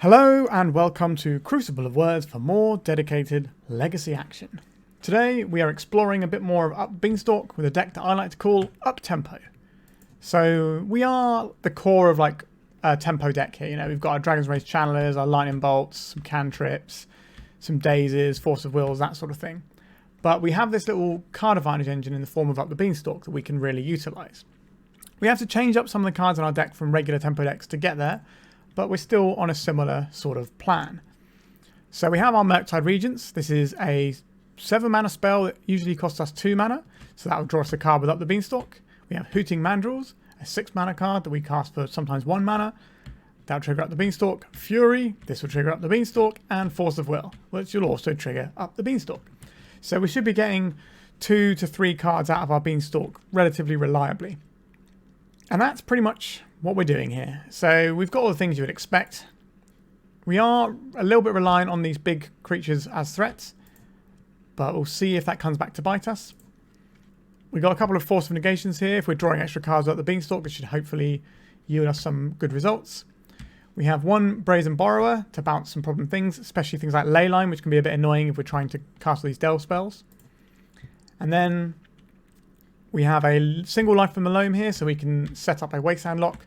Hello and welcome to Crucible of Words for more dedicated legacy action. Today we are exploring a bit more of Up The Beanstalk with a deck that I like to call Uptempo. So we are the core of like a tempo deck here. You know, we've got our Dragon's Rage Channelers, our Lightning Bolts, some Cantrips, some Dazes, Force of Wills, that sort of thing. But we have this little card advantage engine in the form of Up The Beanstalk that we can really utilise. We have to change up some of the cards in our deck from regular tempo decks to get there, but we're still on a similar sort of plan. So we have our Murktide Regents. This is a 7 mana spell that usually costs us 2 mana, so that will draw us a card with Up The Beanstalk. We have Hooting Mandrills, a 6 mana card that we cast for sometimes 1 mana. That will trigger Up The Beanstalk. Fury, this will trigger Up The Beanstalk, and Force of Will, which will also trigger Up The Beanstalk. So we should be getting 2 to 3 cards out of our Beanstalk relatively reliably. And that's pretty much what we're doing here. So we've got all the things you would expect. We are a little bit reliant on these big creatures as threats, but we'll see if that comes back to bite us. We've got a couple of Force of Negations here. If we're drawing extra cards out the Beanstalk, it should hopefully yield us some good results. We have one Brazen Borrower to bounce some problem things, especially things like Leyline, which can be a bit annoying if we're trying to cast all these delve spells. And then we have a single life from the Loam here, so we can set up a Wasteland lock.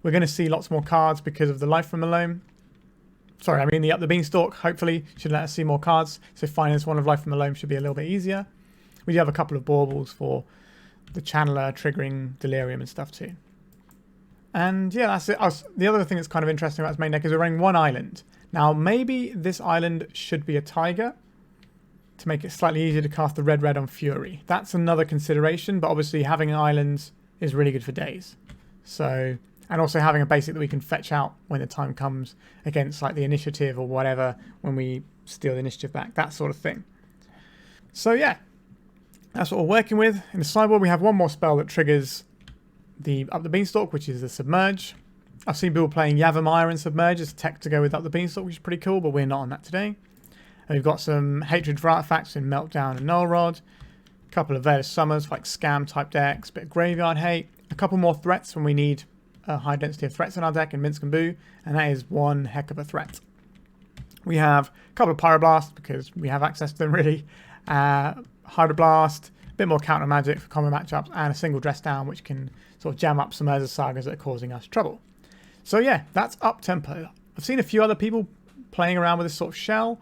We're going to see lots more cards because of the life from the Loam. Sorry, I mean the Up The Beanstalk, hopefully, should let us see more cards. So finding this one of life from the Loam should be a little bit easier. We do have a couple of baubles for the Channeler triggering Delirium and stuff too. And yeah, that's it. The other thing that's kind of interesting about this main deck is we're running one island. Now, maybe this island should be a Tiger to make it slightly easier to cast the red-red on Fury. That's another consideration, but obviously having islands is really good for days. So, and also having a basic that we can fetch out when the time comes against like the initiative or whatever, when we steal the initiative back, that sort of thing. So yeah, that's what we're working with. In the sideboard we have one more spell that triggers the Up The Beanstalk, which is the Submerge. I've seen people playing Yavimaya and Submerge as tech to go with Up The Beanstalk, which is pretty cool, but we're not on that today. And we've got some Hatred for Artifacts in Meltdown and Null Rod. A couple of Veil of Summers, like Scam type decks, bit of Graveyard Hate. A couple more threats when we need a high density of threats in our deck in Minsc and Boo, and that is one heck of a threat. We have a couple of Pyroblast because we have access to them really. Hydroblast, a bit more counter magic for common matchups, and a single dress down which can sort of jam up some Urza Sagas that are causing us trouble. So yeah, that's Uptempo. I've seen a few other people playing around with this sort of shell,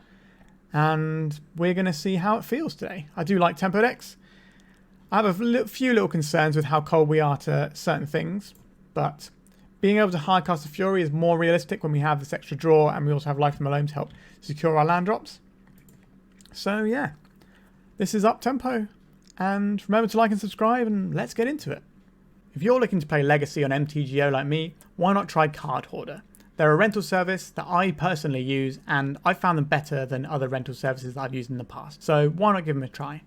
and we're going to see how it feels today. I do like tempo decks. I have a few little concerns with how cold we are to certain things, but being able to hard cast a Fury is more realistic when we have this extra draw, and we also have Life from the Loam to help secure our land drops. So yeah, this is Uptempo, and remember to like and subscribe, and let's get into it. If you're looking to play Legacy on MTGO like me, why not try Card Hoarder? They're a rental service that I personally use, and I found them better than other rental services that I've used in the past. So why not give them a try?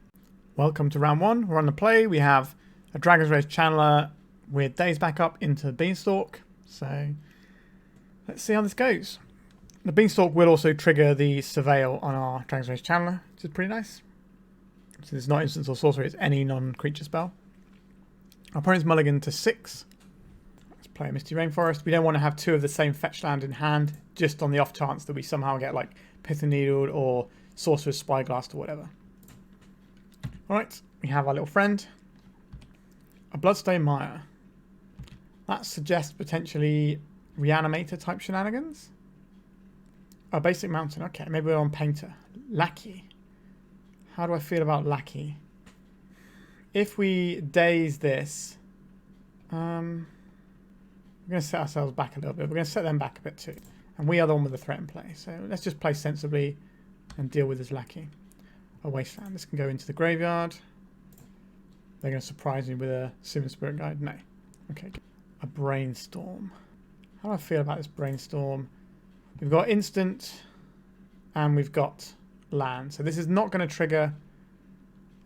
Welcome to round one. We're on the play. We have a Dragon's Rage Channeler with Daze back up into the Beanstalk. So let's see how this goes. The Beanstalk will also trigger the Surveil on our Dragon's Rage Channeler, which is pretty nice. So it's not instance or sorcery, it's any non-creature spell. Our opponent's mulligan to 6. Let's play a Misty Rainforest. We don't want to have 2 of the same fetch land in hand, just on the off chance that we somehow get like Pithing Needle or Sorcerer's Spyglass or whatever. Alright, we have our little friend. A Bloodstained Mire. That suggests potentially Reanimator type shenanigans. A Basic Mountain. Okay, maybe we're on Painter. Lackey. How do I feel about Lackey? If we daze this, we're going to set ourselves back a little bit. We're going to set them back a bit too. And we are the one with the threat in play. So let's just play sensibly and deal with this Lackey. A Wasteland. This can go into the graveyard. They're going to surprise me with a Simon Spirit Guide. No. Okay. A Brainstorm. How do I feel about this Brainstorm? We've got instant and we've got land. So this is not going to trigger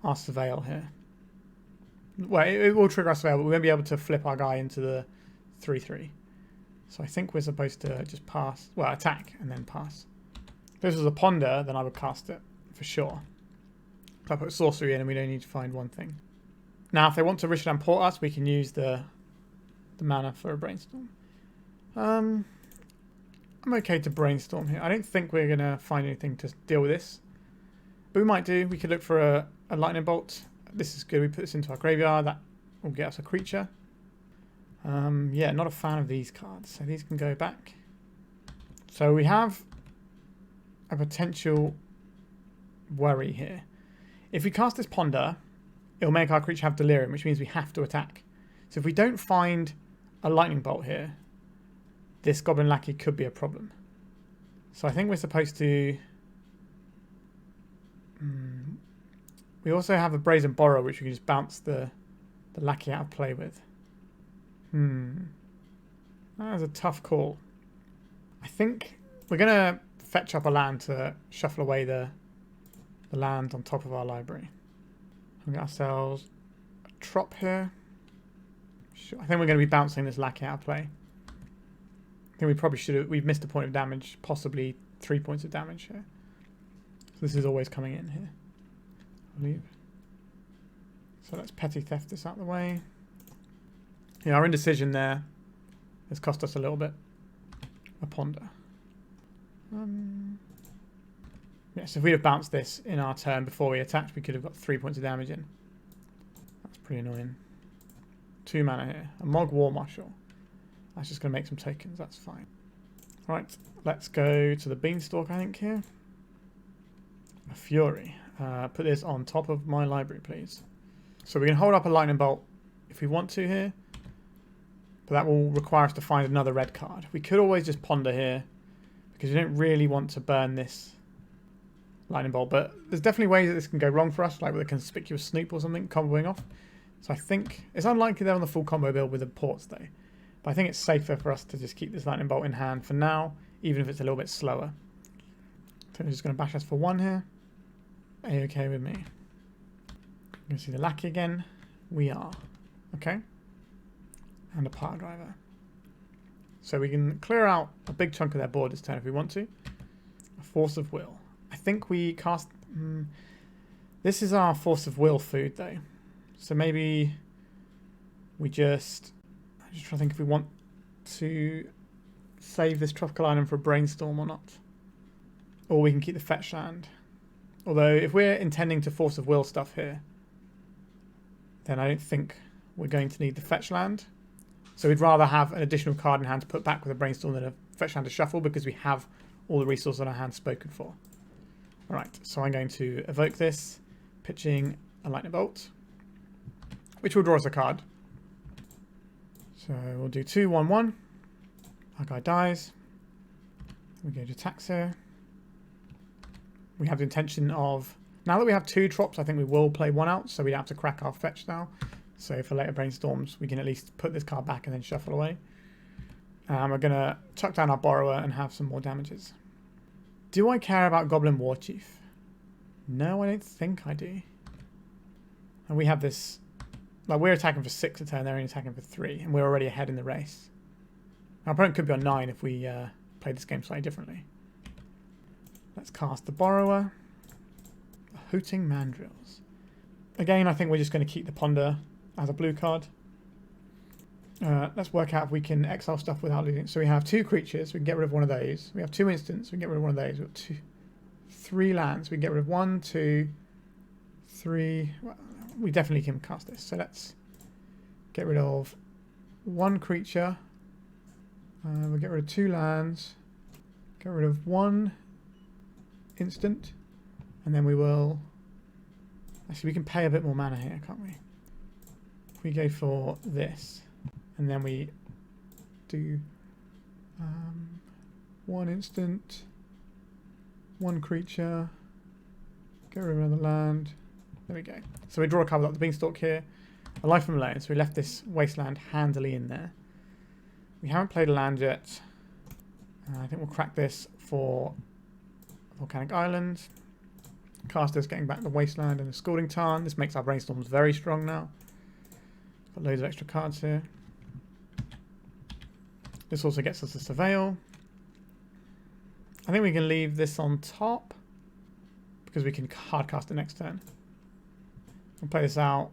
our Surveil here. Well, it will trigger our Surveil, but we won't be able to flip our guy into the 3/3. So I think we're supposed to just pass. Well, attack and then pass. If this was a Ponder, then I would cast it for sure. If I put sorcery in and we don't need to find one thing. Now, if they want to Rishadan Port us, we can use the mana for a Brainstorm. I'm okay to brainstorm here. I don't think we're going to find anything to deal with this. But we might do. We could look for a lightning bolt. This is good. We put this into our graveyard. That will get us a creature. Yeah, not a fan of these cards. So these can go back. So we have a potential worry here. If we cast this Ponder, it'll make our creature have Delirium, which means we have to attack. So if we don't find a lightning bolt here, this Goblin Lackey could be a problem. So I think we're supposed to... We also have a Brazen Borrower, which we can just bounce the Lackey out of play with. That is a tough call. I think we're going to fetch up a land to shuffle away the land on top of our library. We've got ourselves a Trop here. Sure. I think we're going to be bouncing this Lackey out of play. I think we probably should have... We've missed a point of damage, possibly 3 points of damage here. So this is always coming in here. I'll leave. So let's Petty Theft this out of the way. Yeah, our indecision there has cost us a little bit. A Ponder. Yes, if we'd have bounced this in our turn before we attacked, we could have got 3 points of damage in. That's pretty annoying. 2 mana here. A Mog War Marshal. That's just going to make some tokens. That's fine. Right, let's go to the Beanstalk, I think, here. A Fury. Put this on top of my library, please. So we can hold up a Lightning Bolt if we want to here. But that will require us to find another red card. We could always just Ponder here, because we don't really want to burn this Lightning Bolt. But there's definitely ways that this can go wrong for us, like with a Conspicuous Snoop or something comboing off. So I think it's unlikely they're on the full combo build with the ports though. But I think it's safer for us to just keep this Lightning Bolt in hand for now, even if it's a little bit slower. So we're just going to bash us for 1 here. Are you okay with me? You can see the Lackey again. We are. Okay. And a Pile Driver. So we can clear out a big chunk of their board this turn if we want to. A Force of Will. I think we cast... this is our Force of Will food though. So maybe we just... I'm just trying to think if we want to save this Tropical Island for a Brainstorm or not. Or we can keep the fetch land. Although if we're intending to Force of Will stuff here, then I don't think we're going to need the fetch land. So we'd rather have an additional card in hand to put back with a Brainstorm than a fetch land to shuffle, because we have all the resources on our hand spoken for. Alright, so I'm going to evoke this, pitching a Lightning Bolt, which will draw us a card. So we'll do 2/1/1. Our guy dies. We go to attacks here. We have the intention of... Now that we have 2 Trops, I think we will play 1 out, so we don't have to crack our fetch now. So for later Brainstorms, we can at least put this card back and then shuffle away. We're going to tuck down our Borrower and have some more damages. Do I care about Goblin War Chief? No, I don't think I do. And we have this... Like, we're attacking for 6 a turn, they're only attacking for 3, and we're already ahead in the race. Our opponent could be on 9 if we played this game slightly differently. Let's cast the Borrower. Hooting Mandrills. Again, I think we're just going to keep the Ponder as a blue card. Let's work out if we can exile stuff without losing. So we have 2 creatures, we can get rid of one of those. We have 2 instants, we can get rid of one of those. We've got 3 lands, we can get rid of 1, 2, 3. Well, we definitely can cast this. So let's get rid of 1 creature. We'll get rid of 2 lands. Get rid of 1 instant. And then we will... Actually, we can pay a bit more mana here, can't we? If we go for this, and then we do 1 instant, 1 creature, get rid of another land. There we go. So we draw a card without the Beanstalk here. A Life from Loam, so we left this Wasteland handily in there. We haven't played a land yet. I think we'll crack this for Volcanic Island. Caster's getting back the Wasteland and the Scalding Tarn. This makes our Brainstorms very strong now. Got loads of extra cards here. This also gets us a Surveil. I think we can leave this on top because we can hardcast it next turn. We'll play this out.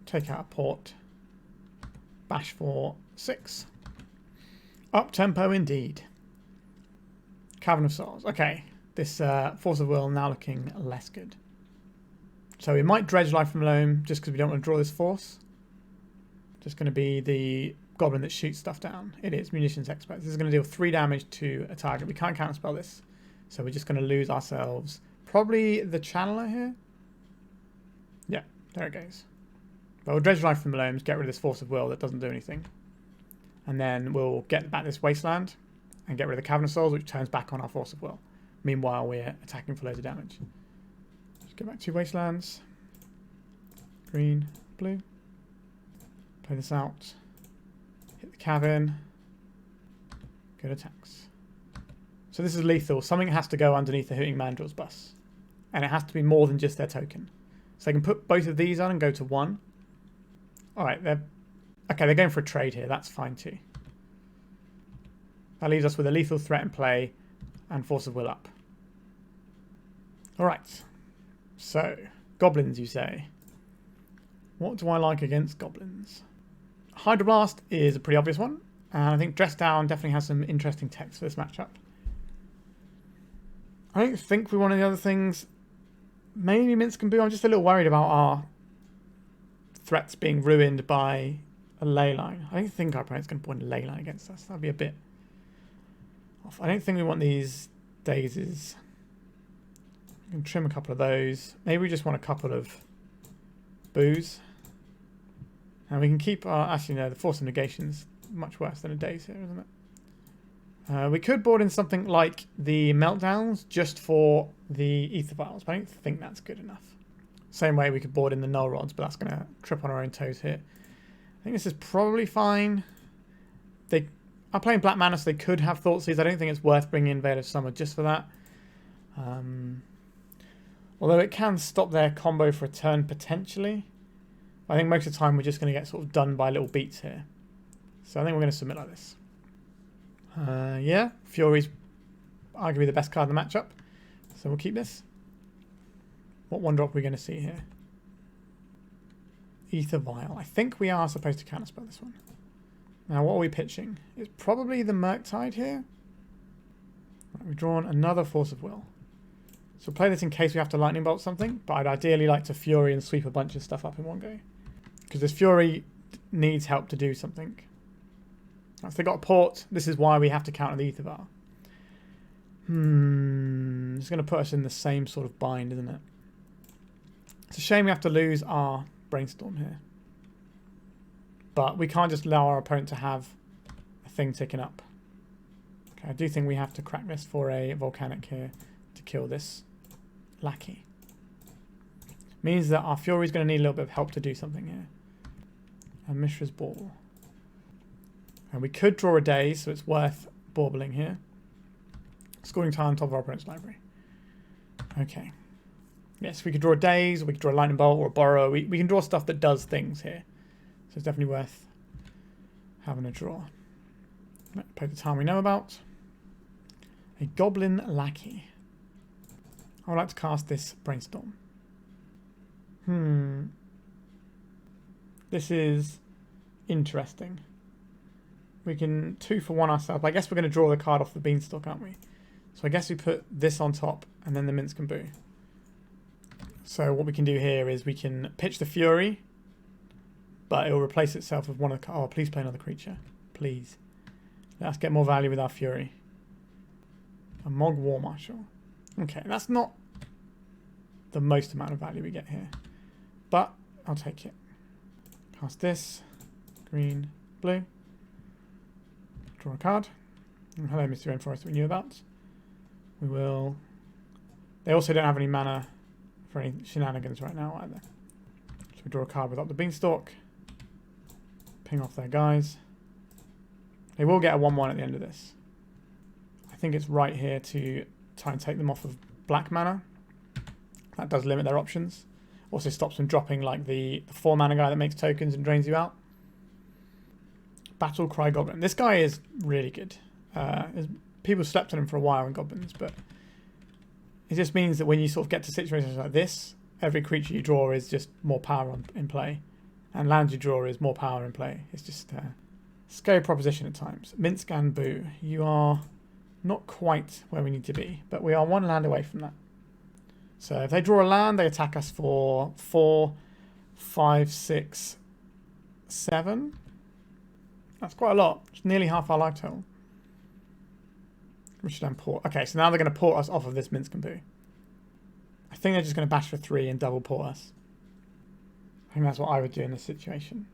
Take out a port. Bash for 6. Up tempo indeed. Cavern of Souls. Okay, this Force of Will now looking less good. So we might dredge life from Loam just because we don't want to draw this force. Just going to be the goblin that shoots stuff down. It is Munitions Expert. This is going to deal 3 damage to a target. We can't counterspell this. So we're just going to lose ourselves. Probably the Channeler here. Yeah, there it goes. But we'll dredge life from the Loams, get rid of this Force of Will that doesn't do anything. And then we'll get back this Wasteland and get rid of the Cavern of Souls, which turns back on our Force of Will. Meanwhile, we're attacking for loads of damage. Just get back to Wastelands. Green, blue. Play this out. Hit the Cavern. Good attacks. So this is lethal. Something has to go underneath the Hooting Mandrills bus. And it has to be more than just their token. So they can put both of these on and go to 1. Alright, they're going for a trade here. That's fine too. That leaves us with a lethal threat in play and Force of Will up. Alright. So, goblins, you say. What do I like against goblins? Hydroblast is a pretty obvious one. And I think Dress Down definitely has some interesting text for this matchup. I don't think we want any other things. Maybe Minsc and Boo. I'm just a little worried about our threats being ruined by a leyline. I don't think our opponent's going to put a leyline against us. That'd be a bit off. I don't think we want these daisies. We can trim a couple of those. Maybe we just want a couple of Boos. And we can keep our... Actually, no, the Force of Negation's much worse than a Daze here, isn't it? We could board in something like the Meltdowns just for the Ether Vials, but I don't think that's good enough. Same way we could board in the Null Rods, but that's going to trip on our own toes here. I think this is probably fine. They are playing Black Mana, so they could have Thoughtseize. I don't think it's worth bringing in Veil of Summer just for that. Although it can stop their combo for a turn potentially. I think most of the time we're just going to get sort of done by little beats here. So I think we're going to submit like this. Yeah, Fury's arguably the best card in the matchup. So we'll keep this. What 1-drop are we going to see here? Ether Vial. I think we are supposed to counterspell this one. Now what are we pitching? It's probably the Murktide here. Right, we've drawn another Force of Will. So we'll play this in case we have to Lightning Bolt something, but I'd ideally like to Fury and sweep a bunch of stuff up in one go. Because this Fury needs help to do something. If they got a port, this is why we have to counter the Ether Vial. It's going to put us in the same sort of bind, isn't it? It's a shame we have to lose our Brainstorm here. But we can't just allow our opponent to have a thing ticking up. Okay, I do think we have to crack this for a Volcanic here to kill this lackey. Means that our Fury is going to need a little bit of help to do something here. And Mishra's Bauble. And we could draw a Daze, so it's worth Baubling here. Scalding Tarn on top of our opponent's library. Okay. Yes, we could draw a Daze, or we could draw a Lightning Bolt, or a Borrower. We can draw stuff that does things here. So it's definitely worth having a draw. Let's play the Tarn we know about. A Goblin Lackey. I would like to cast this Brainstorm. This is interesting. We can 2 for 1 ourselves. I guess we're going to draw the card off the Beanstalk, aren't we? So I guess we put this on top and then the Minsc and Boo. So what we can do here is we can pitch the Fury, but it will replace itself with one of the... Oh, please play another creature. Please. Let us get more value with our Fury. A Mog War Marshal. Okay, that's not the most amount of value we get here. But I'll take it. Cast this. Green, blue. Draw a card. And hello, Misty Rainforest that we knew about. We will... They also don't have any mana for any shenanigans right now either. So we draw a card with Up The Beanstalk. Ping off their guys. They will get a 1-1 at the end of this. I think it's right here to try and take them off of black mana. That does limit their options. Also stops them dropping like the 4 mana guy that makes tokens and drains you out. Battle Cry Goblin. This guy is really good. People slept on him for a while in Goblins, but it just means that when you sort of get to situations like this, every creature you draw is just more power in play. And land you draw is more power in play. It's just a scary proposition at times. Minsc and Boo. You are Not quite where we need to be, but we are 1 land away from that. So if they draw a land, they attack us for 4, 5, 6, 7. That's quite a lot. It's nearly half our life total. We should then port. Okay, so now they're going to port us off of this Minsc and Boo. I think they're just going to bash for 3 and double port us. I think that's what I would do in this situation.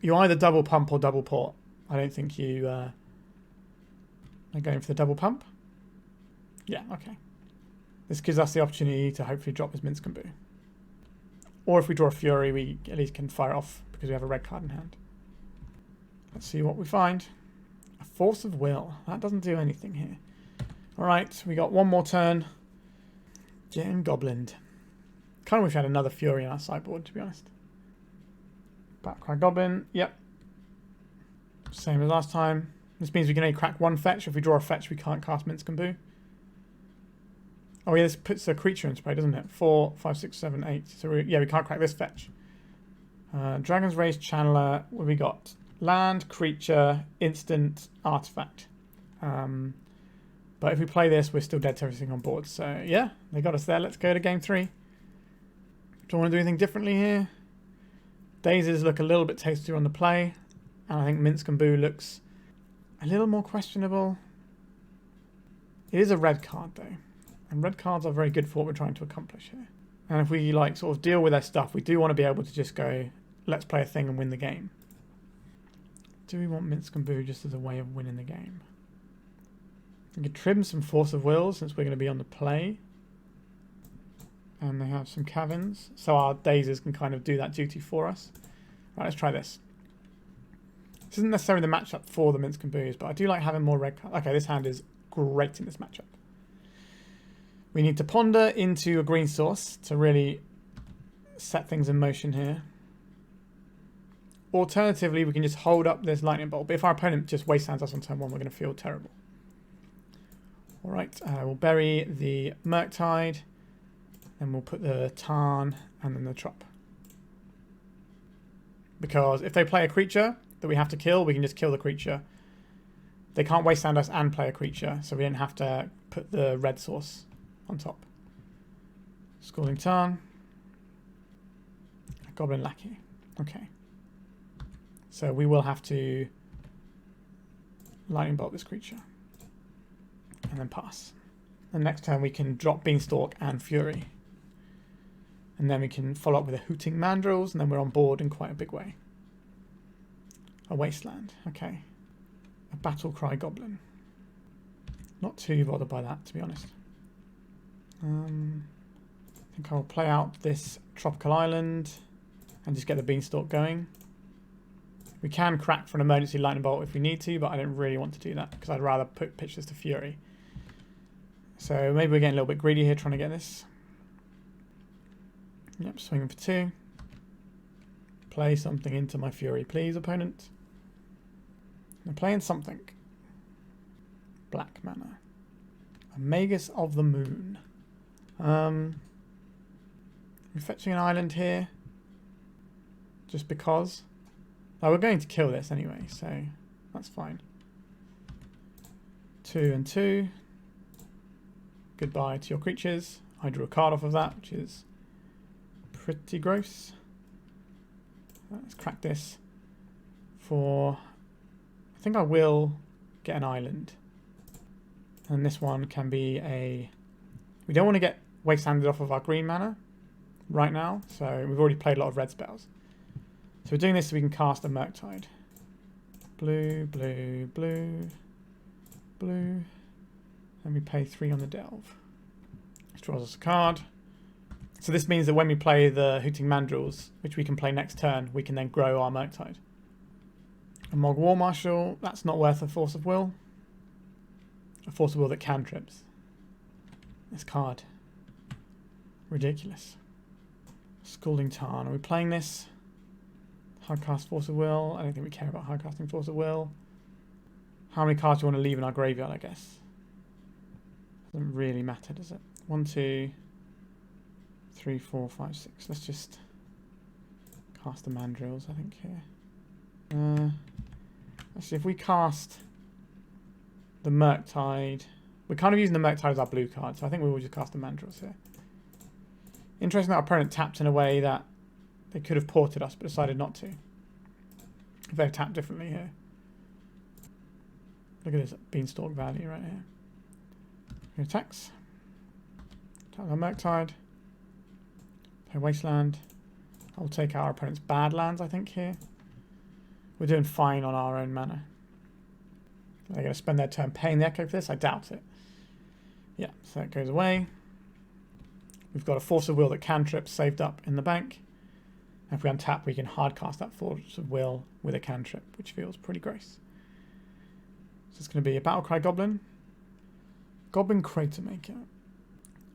You either double pump or double port. I don't think you are going for the double pump. Yeah, okay. This gives us the opportunity to hopefully drop his Minsc and Boo. Or if we draw a Fury, we at least can fire it off because we have a red card in hand. Let's see what we find. A Force of Will. That doesn't do anything here. Alright, we got 1 more turn. Getting goblined. Kind of wish we had another Fury in our sideboard, to be honest. Backcry Goblin. Yep. Same as last time. This means we can only crack 1 fetch. If we draw a fetch, we can't cast Minsc and Boo. Oh yeah, this puts a creature in play, doesn't it? 4, 5, 6, 7, 8. So we can't crack this fetch. Dragon's Rage Channeler. What have we got? Land, creature, instant, artifact. But if we play this, we're still dead to everything on board. So yeah, they got us there. Let's go to game 3. Do I want to do anything differently here? Daisies look a little bit tastier on the play. And I think Minsc and Boo looks a little more questionable. It is a red card though. And red cards are very good for what we're trying to accomplish here. And if we like sort of deal with their stuff, we do want to be able to just go, let's play a thing and win the game. Do we want Minsc and Boo just as a way of winning the game? We could trim some Force of Will since we're going to be on the play. And they have some Caverns. So our Daisies can kind of do that duty for us. Right, let's try this. This isn't necessarily the matchup for the Minsc and Boos, but I do like having more red cards. Okay, this hand is great in this matchup. We need to ponder into a green source to really set things in motion here. Alternatively, we can just hold up this lightning bolt. But if our opponent just wastelands us on turn 1, we're going to feel terrible. Alright, we'll bury the Murktide. Then we'll put the Tarn and then the Trop. Because if they play a creature that we have to kill, we can just kill the creature. They can't wasteland us and play a creature, so we don't have to put the red source on top. Scalding Tarn. Goblin Lackey. Okay. So we will have to lightning bolt this creature. And then pass. And next turn we can drop Beanstalk and Fury. And then we can follow up with a Hooting Mandrills, and then we're on board in quite a big way. A Wasteland. Okay. A Battle Cry Goblin. Not too bothered by that, to be honest. I think I'll play out this Tropical Island and just get the Beanstalk going. We can crack for an emergency lightning bolt if we need to, but I don't really want to do that because I'd rather pitch this to Fury. So maybe we're getting a little bit greedy here trying to get this. Yep, swinging for 2. Play something into my Fury, please, opponent. I'm playing something. Black mana. A Magus of the Moon. We're fetching an island here. Just because. Oh, we're going to kill this anyway, so that's fine. 2 and 2. Goodbye to your creatures. I drew a card off of that, which is pretty gross. Let's crack this for... I think I will get an island. And this one can be a... We don't want to get wastelanded off of our green mana right now, so we've already played a lot of red spells. So we're doing this so we can cast a Murktide. Blue, blue, blue, blue. And we pay 3 on the delve. This draws us a card. So this means that when we play the Hooting Mandrills, which we can play next turn, we can then grow our Murktide. A Mog War Marshal, that's not worth a Force of Will. A Force of Will that cantrips. This card. Ridiculous. Scalding Tarn. Are we playing this? Hardcast Force of Will. I don't think we care about hardcasting Force of Will. How many cards do you want to leave in our graveyard, I guess? Doesn't really matter, does it? 1, 2, 3, 4, 5, 6. Let's just cast the Mandrills, I think, here. Actually, if we cast the Murktide. We're kind of using the Murktide as our blue card, so I think we will just cast the Mandrills here. Interesting that our opponent tapped in a way that they could have ported us, but decided not to. If they've tapped differently here. Look at this Beanstalk value right here. Attacks. Tap our Murktide. Play Wasteland. I'll take our opponent's bad lands, I think, here. We're doing fine on our own mana. They're going to spend their turn paying the Echo for this? I doubt it. Yeah, so that goes away. We've got a Force of Will that cantrips saved up in the bank. And if we untap, we can hardcast that Force of Will with a cantrip, which feels pretty gross. So it's going to be a Battlecry Goblin. Goblin Crater Maker.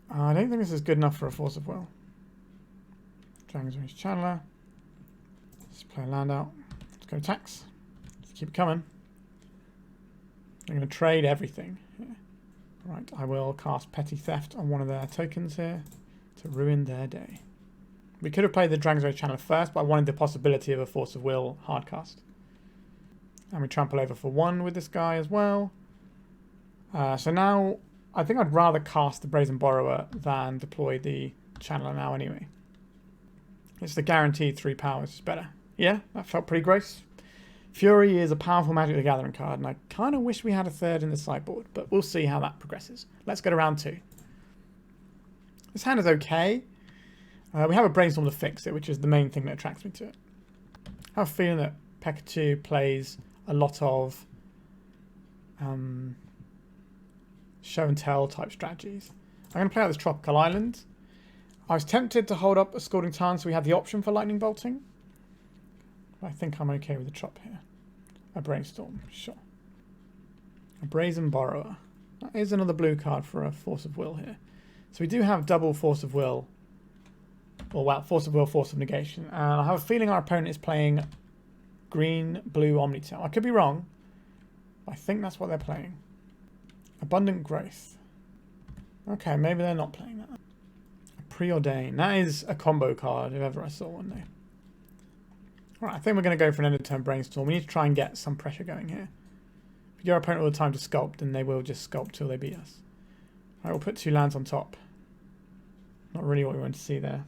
I don't think this is good enough for a Force of Will. Dragon's Rage Channeler. Let's play a land out. Let's go attacks. Let's keep it coming. I'm going to trade everything here. Right, I will cast Petty Theft on one of their tokens here to ruin their day. We could have played the Dragon's Rage Channeler first, but I wanted the possibility of a Force of Will hardcast. And we trample over for 1 with this guy as well. So now, I think I'd rather cast the Brazen Borrower than deploy the Channeler now anyway. It's the guaranteed 3 power, which is better. Yeah, that felt pretty gross. Fury is a powerful Magic the Gathering card, and I kind of wish we had a third in the sideboard, but we'll see how that progresses. Let's go to round 2. This hand is okay. We have a Brainstorm to fix it, which is the main thing that attracts me to it. I have a feeling that Pekka 2 plays a lot of show and tell type strategies. I'm going to play out this Tropical Island. I was tempted to hold up a Scalding Tarn so we had the option for lightning bolting. But I think I'm okay with the chop here. A Brainstorm, sure. A Brazen Borrower. That is another blue card for a Force of Will here. So we do have double Force of Will. Or well, Force of Will, Force of Negation. And I have a feeling our opponent is playing green, blue Omnitail. I could be wrong. But I think that's what they're playing. Abundant Growth. Okay, maybe they're not playing that. Preordain. That is a combo card, if ever I saw one though. Alright, I think we're going to go for an end of turn Brainstorm. We need to try and get some pressure going here. If we give our opponent all the time to sculpt, then they will just sculpt till they beat us. Alright, we'll put 2 lands on top. Not really what we want to see there.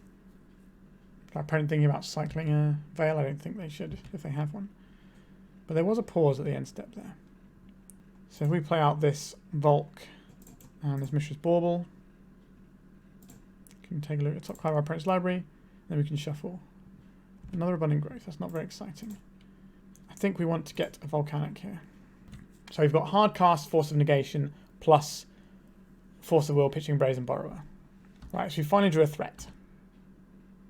Is our opponent thinking about cycling a Veil? I don't think they should, if they have one. But there was a pause at the end step there. So if we play out this Volk and this Mishra's Bauble, we can take a look at the top card of our opponent's library, then we can shuffle. Another Abundant Growth, that's not very exciting. I think we want to get a Volcanic here. So we've got Hardcast, Force of Negation, plus Force of Will, pitching Brazen Borrower. Right, so we finally drew a threat.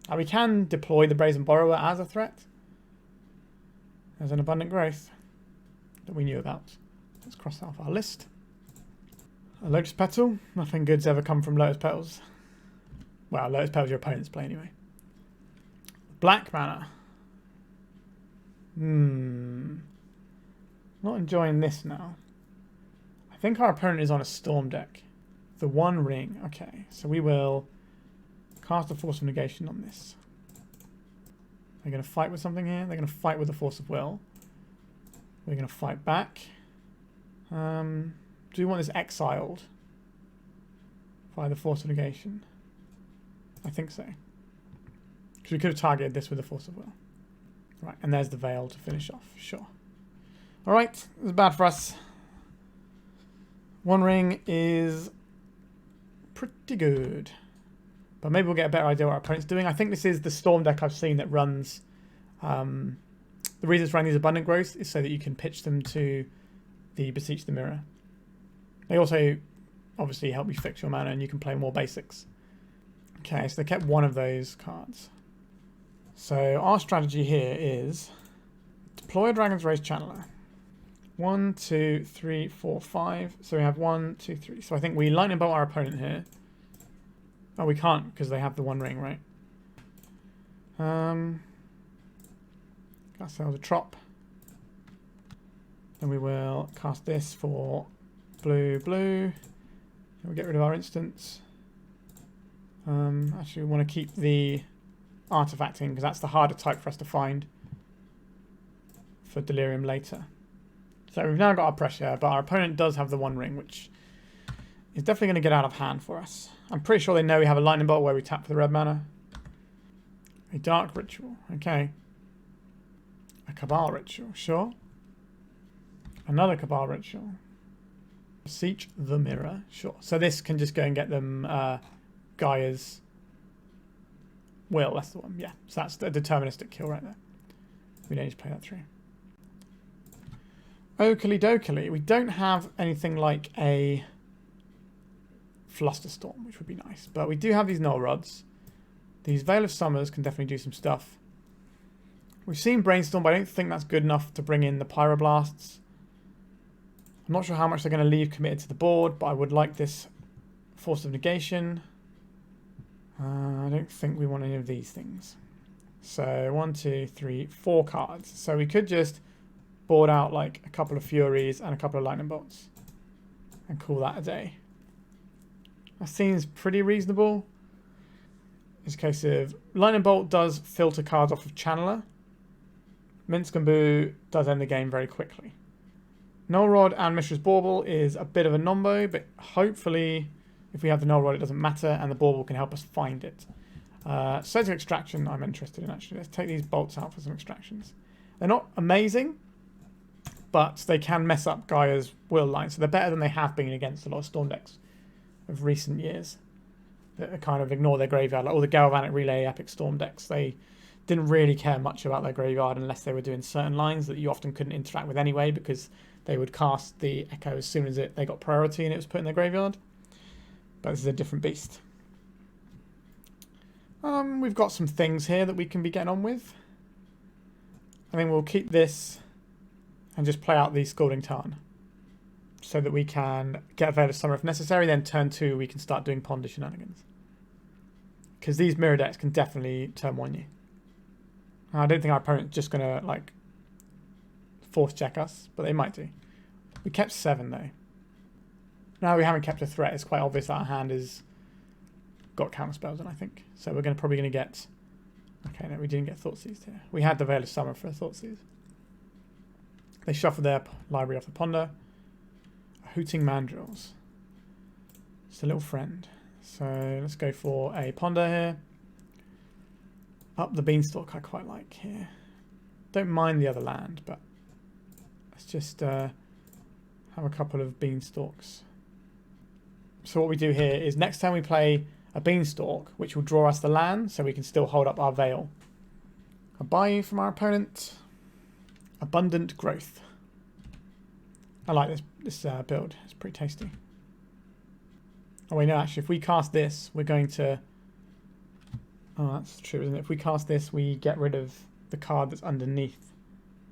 Now we can deploy the Brazen Borrower as a threat. There's an Abundant Growth that we knew about. Let's cross that off our list. A Lotus Petal. Nothing good's ever come from Lotus Petals. Well, Lotus Petals your opponent's play anyway. Black mana. Not enjoying this now. I think our opponent is on a Storm deck. The One Ring. Okay, so we will cast a Force of Negation on this. They're going to fight with something here. They're going to fight with the Force of Will. We're going to fight back. Do we want this exiled by the Force of Negation? I think so. Because we could have targeted this with the Force of Will. Right, and there's the Veil to finish off. Sure. Alright, this is bad for us. One Ring is pretty good. But maybe we'll get a better idea what our opponent's doing. I think this is the Storm deck I've seen that runs... the reason it's running these Abundant Growths is so that you can pitch them to the Beseech the Mirror. They also obviously help you fix your mana and you can play more basics. Okay, so they kept one of those cards. So our strategy here is deploy a Dragon's Rage Channeler. 1, 2, 3, 4, 5. So we have 1, 2, 3. So I think we lightning bolt our opponent here. Oh, we can't because they have the One Ring, right? Cast ourselves a Trop. Then we will cast this for blue, blue. And we'll get rid of our instants. Actually, we want to keep the artifacting because that's the harder type for us to find for Delirium later. So we've now got our pressure, but our opponent does have the One Ring, which is definitely going to get out of hand for us. I'm pretty sure they know we have a Lightning Bolt where we tap for the red mana. A Dark Ritual, okay. A Cabal Ritual, sure. Another Cabal Ritual. Beseech the Mirror, sure. So this can just go and get them Gaia's Will, that's the one, yeah. So that's the deterministic kill right there. We don't need to play that through. Oakley dokley, we don't have anything like a Flusterstorm, which would be nice. But we do have these Null Rods. These Veil of Summers can definitely do some stuff. We've seen Brainstorm, but I don't think that's good enough to bring in the Pyroblasts. I'm not sure how much they're going to leave committed to the board, but I would like this Force of Negation. I don't think we want any of these things. So 1, 2, 3, 4 cards. So we could just board out like a couple of Furies and a couple of Lightning Bolts and call that a day. That seems pretty reasonable. It's a case of Lightning Bolt does filter cards off of Channeler. Minsc and Boo does end the game very quickly. Null Rod and Mishra's Bauble is a bit of a nombo, but hopefully if we have the Null Rod it doesn't matter and the Bauble can help us find it. Sets of Extraction I'm interested in actually. Let's take these bolts out for some extractions. They're not amazing, but they can mess up Gaia's Will line, so they're better than they have been against a lot of Storm decks of recent years that kind of ignore their graveyard. Like all the Galvanic Relay Epic Storm decks, they didn't really care much about their graveyard unless they were doing certain lines that you often couldn't interact with anyway because they would cast the Echo as soon as they got priority and it was put in their graveyard. But this is a different beast. We've got some things here that we can be getting on with. I think we'll keep this and just play out the Scalding Tarn so that we can get a Veil of Summer if necessary. Then turn 2 we can start doing Ponder shenanigans. Because these mirror decks can definitely turn 1 you. I don't think our opponent's just going to like force check us, but they might do. We kept 7 though. Now we haven't kept a threat. It's quite obvious that our hand has got counter spells in, I think. So we're probably going to get... Okay, no, we didn't get Thoughtseize here. We had the Veil of Summer for a Thoughtseize. They shuffled their library off the Ponder. Hooting Mandrills. Just a little friend. So let's go for a Ponder here. Up the Beanstalk I quite like here. Don't mind the other land, but let's just have a couple of Beanstalks. So what we do here is next time we play a Beanstalk, which will draw us the land, so we can still hold up our Veil. A Bayou from our opponent. Abundant Growth. I like this build. It's pretty tasty. Oh wait, no, actually, if we cast this, we're going to... Oh, that's true, isn't it? If we cast this, we get rid of the card that's underneath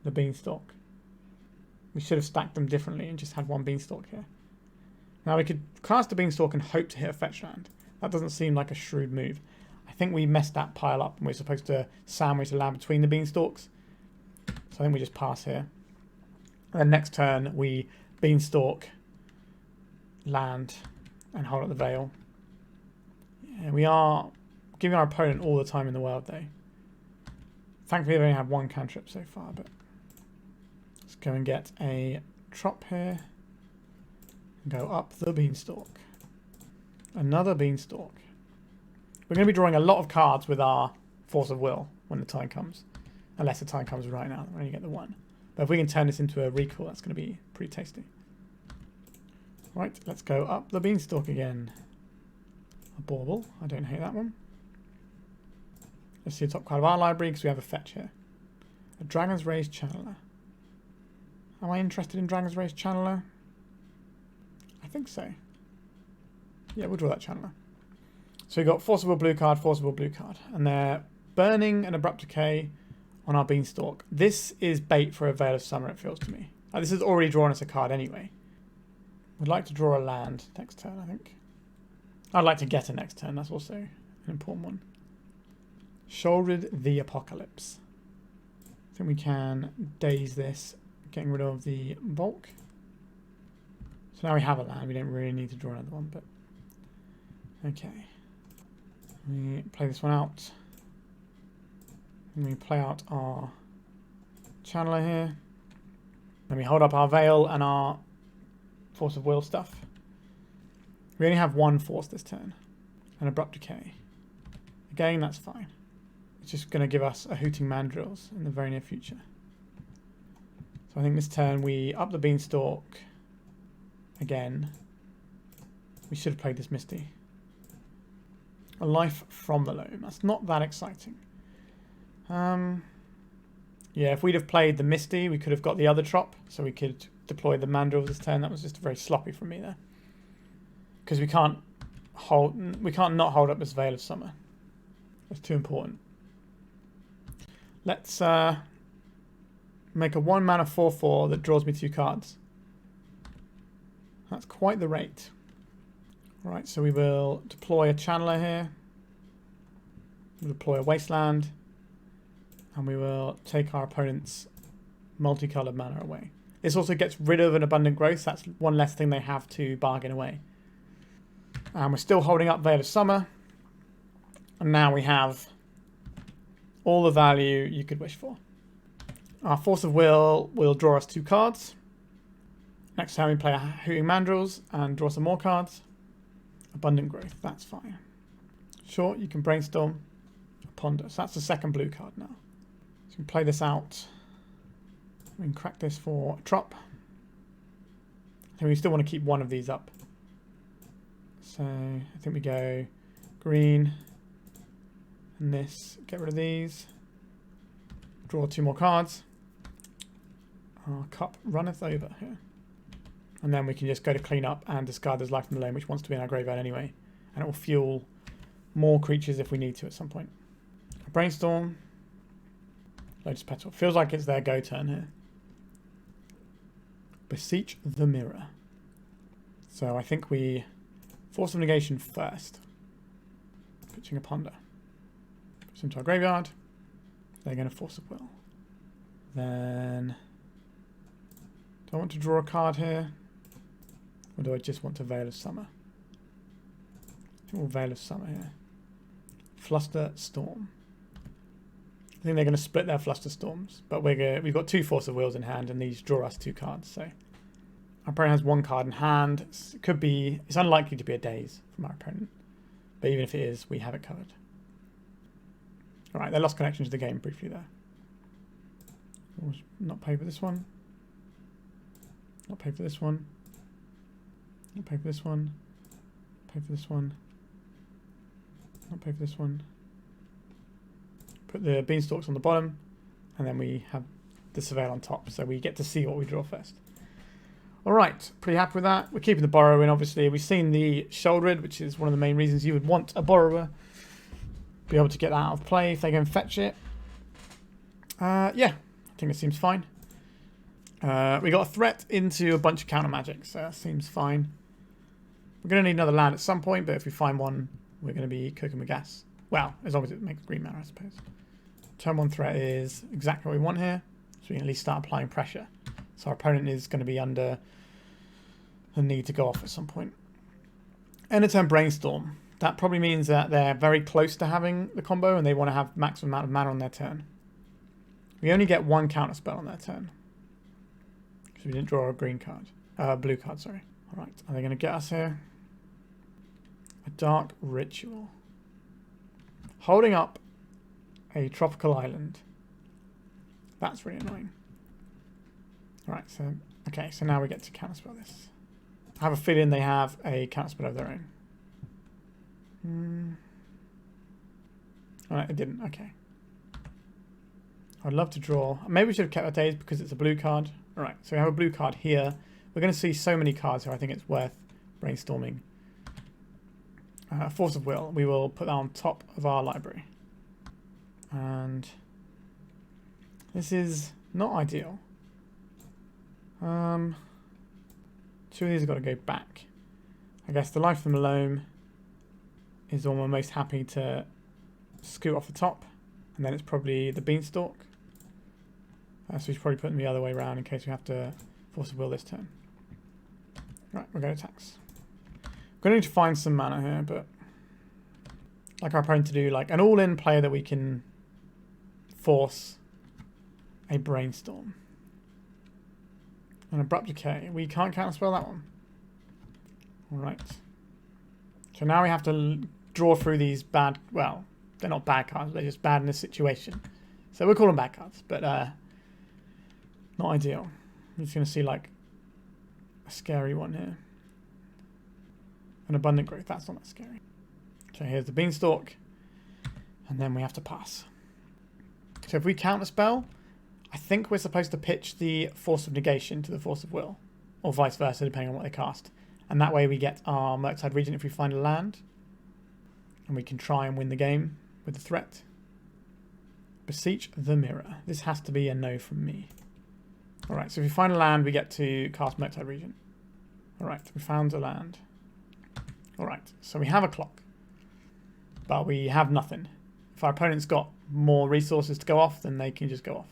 the Beanstalk. We should have stacked them differently and just had one Beanstalk here. Now we could cast a Beanstalk and hope to hit a fetch land. That doesn't seem like a shrewd move. I think we messed that pile up and we're supposed to sandwich a land between the Beanstalks. So I think we just pass here. And then next turn we Beanstalk, land, and hold up the Veil. Yeah, we are giving our opponent all the time in the world though. Thankfully they've only had 1 cantrip so far, but let's go and get a Trop here. And go up the Beanstalk. Another Beanstalk. We're going to be drawing a lot of cards with our Force of Will when the time comes. Unless the time comes right now, we only get the 1. But if we can turn this into a recall, that's going to be pretty tasty. Right, let's go up the Beanstalk again. A Bauble, I don't hate that one. Let's see the top card of our library because we have a fetch here. A Dragon's Rage Channeler. Am I interested in Dragon's Rage Channeler? I think so. Yeah, we'll draw that Channeler. So we've got Force of Will blue card, Force of Will blue card. And they're burning an Abrupt Decay on our Beanstalk. This is bait for a Veil of Summer, it feels to me. Like, this has already drawn us a card anyway. We'd like to draw a land next turn, I think. I'd like to get a next turn, that's also an important one. Shouldered the Apocalypse. I think we can daze this, getting rid of the bulk. So now we have a land, we don't really need to draw another one, but... Okay. We play this one out. And we play out our Channeler here. Then we hold up our Veil and our Force of Will stuff. We only have one Force this turn. An Abrupt Decay. Again, that's fine. It's just going to give us a Hooting Mandrills in the very near future. So I think this turn we up the Beanstalk again. We should have played this Misty. A Life from the Loam. That's not that exciting. Yeah, if we'd have played the Misty, we could have got the other trop, so we could deploy the Mandrills this turn. That was just very sloppy from me there. Because we can't not hold up this Veil of Summer. That's too important. Let's make a 1 mana 4/4 that draws me 2 cards. That's quite the rate. Alright, so we will deploy a Channeler here. We'll deploy a Wasteland. And we will take our opponent's multicolored mana away. This also gets rid of an Abundant Growth. That's one less thing they have to bargain away. And we're still holding up Veil of Summer. And now we have all the value you could wish for. Our Force of Will draw us 2 cards. Next time we play a Hooting Mandrills and draw some more cards. Abundant Growth, that's fine. Sure, you can Brainstorm, Ponder. So that's the second blue card now. So we can play this out. We can crack this for a trop. And we still want to keep one of these up. So I think we go green and this. Get rid of these. Draw 2 more cards. Our cup runneth over here. And then we can just go to clean up and discard this Life from the Loam, which wants to be in our graveyard anyway. And it will fuel more creatures if we need to at some point. A Brainstorm. Lotus Petal. Feels like it's their go turn here. Beseech the Mirror. So I think we Force of Negation first. Pitching a Ponder. Puts into our graveyard. They're going to Force of Will. Then do I want to draw a card here? Or do I just want to Veil of Summer? I think we'll Veil of Summer here. Fluster Storm. I think they're going to split their Fluster Storms. But we've got 2 Force of Wills in hand and these draw us 2 cards. So our opponent has 1 card in hand. It's unlikely to be a Daze from our opponent. But even if it is, we have it covered. Alright, they lost connection to the game briefly there. We'll not pay for this one. Not pay for this one. Not pay for this one. Pay for this one. Not pay for this one. Put the Beanstalks on the bottom. And then we have the Surveil on top. So we get to see what we draw first. Alright, pretty happy with that. We're keeping the Borrower in, obviously. We've seen the Shouldered, which is one of the main reasons you would want a Borrower. Be able to get that out of play if they go and fetch it. Yeah, I think it seems fine. We got a threat into a bunch of counter magic, so that seems fine. We're going to need another land at some point, but if we find one, we're going to be cooking with gas. Well, as long as it makes green mana, I suppose. Turn 1 threat is exactly what we want here, so we can at least start applying pressure. So our opponent is going to be under the need to go off at some point. End of turn Brainstorm. That probably means that they're very close to having the combo and they want to have maximum amount of mana on their turn. We only get 1 counter spell on their turn. Because we didn't draw a green card. Blue card, sorry. Alright, are they going to get us here? A Dark Ritual. Holding up a tropical island. That's really annoying. Alright, so okay, so now we get to counterspell this. I have a feeling they have a counterspell of their own. Alright, it didn't. Okay. I'd love to draw. Maybe we should have kept our Daze because it's a blue card. Alright, so we have a blue card here. We're going to see so many cards here. I think it's worth brainstorming. Force of Will. We will put that on top of our library. And this is not ideal. 2 of these have got to go back. I guess the Life from the Loam is almost happy to scoot off the top. And then it's probably the Beanstalk. So we should probably put them the other way around in case we have to Force of Will this turn. Right, we're going to tax. We're going to need to find some mana here, but like our opponent to do like an all-in play that we can force a Brainstorm. And Abrupt Decay. We can't counterspell that one. Alright. So now we have to draw through these bad... Well, they're not bad cards. They're just bad in this situation. So we'll call them bad cards. But not ideal. I'm just going to see like a scary one here. An Abundant Growth. That's not that scary. Okay, here's the Beanstalk. And then we have to pass. So if we counterspell, I think we're supposed to pitch the Force of Negation to the Force of Will. Or vice versa, depending on what they cast. And that way we get our Murktide Regent if we find a land. And we can try and win the game with the threat. Beseech the Mirror. This has to be a no from me. Alright, so if we find a land, we get to cast Murktide Regent. Alright, we found a land. Alright, so we have a clock. But we have nothing. If our opponent's got more resources to go off, then they can just go off.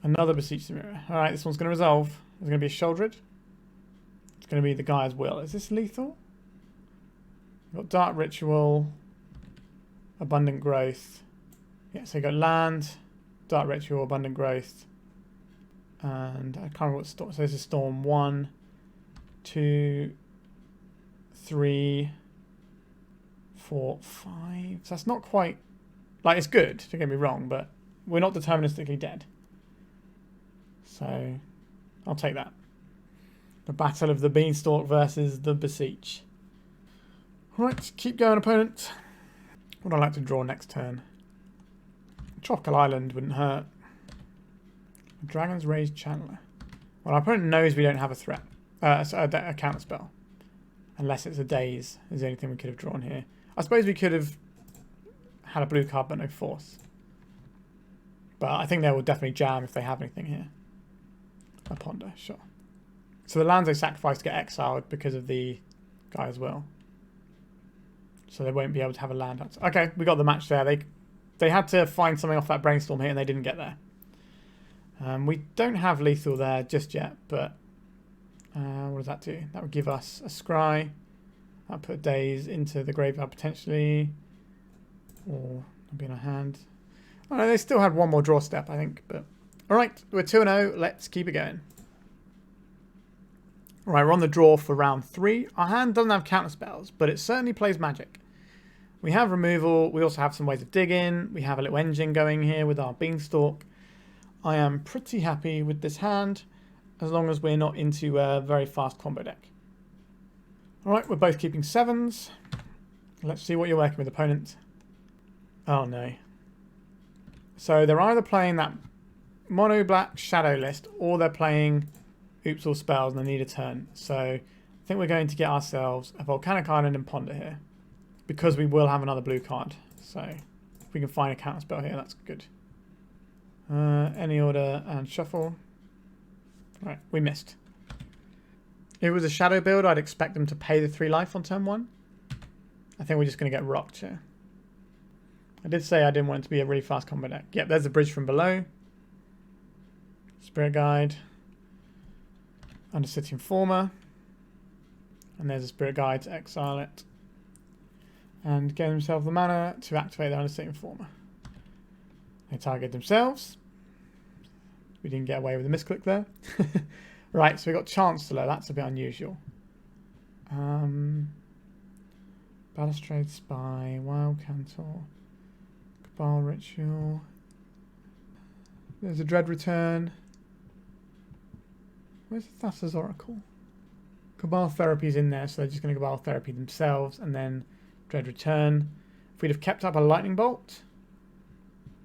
Another Beseech the Mirror. Alright, this one's going to resolve. There's going to be a Sheoldred. It's going to be the Gaia's Will. Is this lethal? We've got Dark Ritual. Abundant Growth. Yeah, so you got land, Dark Ritual, Abundant Growth. And I can't remember what storm. So this is Storm 1, 2, 3, 4, 5. So that's not quite... Like, it's good, don't get me wrong, but we're not deterministically dead. So, I'll take that. The Battle of the Beanstalk versus the Beseech. Right, keep going, opponent. What would I like to draw next turn? Tropical Island wouldn't hurt. Dragon's Rage Channeler. Well, our opponent knows we don't have a threat. A counter spell. Unless it's a Daze is the only thing we could have drawn here. I suppose we could have had a blue card but no force. But I think they will definitely jam if they have anything here. A Ponder, sure. So the lands they sacrifice get exiled because of the Gaia's Will. So they won't be able to have a land answer. Okay, we got the match there. They had to find something off that Brainstorm here and they didn't get there. We don't have lethal there just yet, but what does that do? That would give us a Scry. That put Daze into the graveyard potentially. Or it'll be in our hand. Oh no, they still had one more draw step, I think. But alright, we're 2-0. Let's keep it going. Alright, we're on the draw for round 3. Our hand doesn't have counter spells, but it certainly plays magic. We have removal. We also have some ways of digging. We have a little engine going here with our Beanstalk. I am pretty happy with this hand, as long as we're not into a very fast combo deck. Alright, we're both keeping 7s. Let's see what you're working with, opponent. Oh no. So they're either playing that mono black shadow list, or they're playing Oops All Spells and they need a turn. So I think we're going to get ourselves a Volcanic Island and Ponder here, because we will have another blue card. So if we can find a counter spell here, that's good. Any order and shuffle. Right, we missed. If it was a shadow build, I'd expect them to pay the 3 life on turn 1. I think we're just going to get rocked here. I did say I didn't want it to be a really fast combo deck. Yep, there's the bridge from below. Spirit Guide. Undercity Informer. And there's a Spirit Guide to exile it. And get themselves the mana to activate their Undercity Informer. They target themselves. We didn't get away with a misclick there. Right, so we got Chancellor. That's a bit unusual. Balustrade Spy, Wild Cantor, Cabal Ritual. There's a Dread Return. Where's Thassa's Oracle? Cabal Therapy's in there, so they're just going to Cabal Therapy themselves and then Dread Return. If we'd have kept up a Lightning Bolt,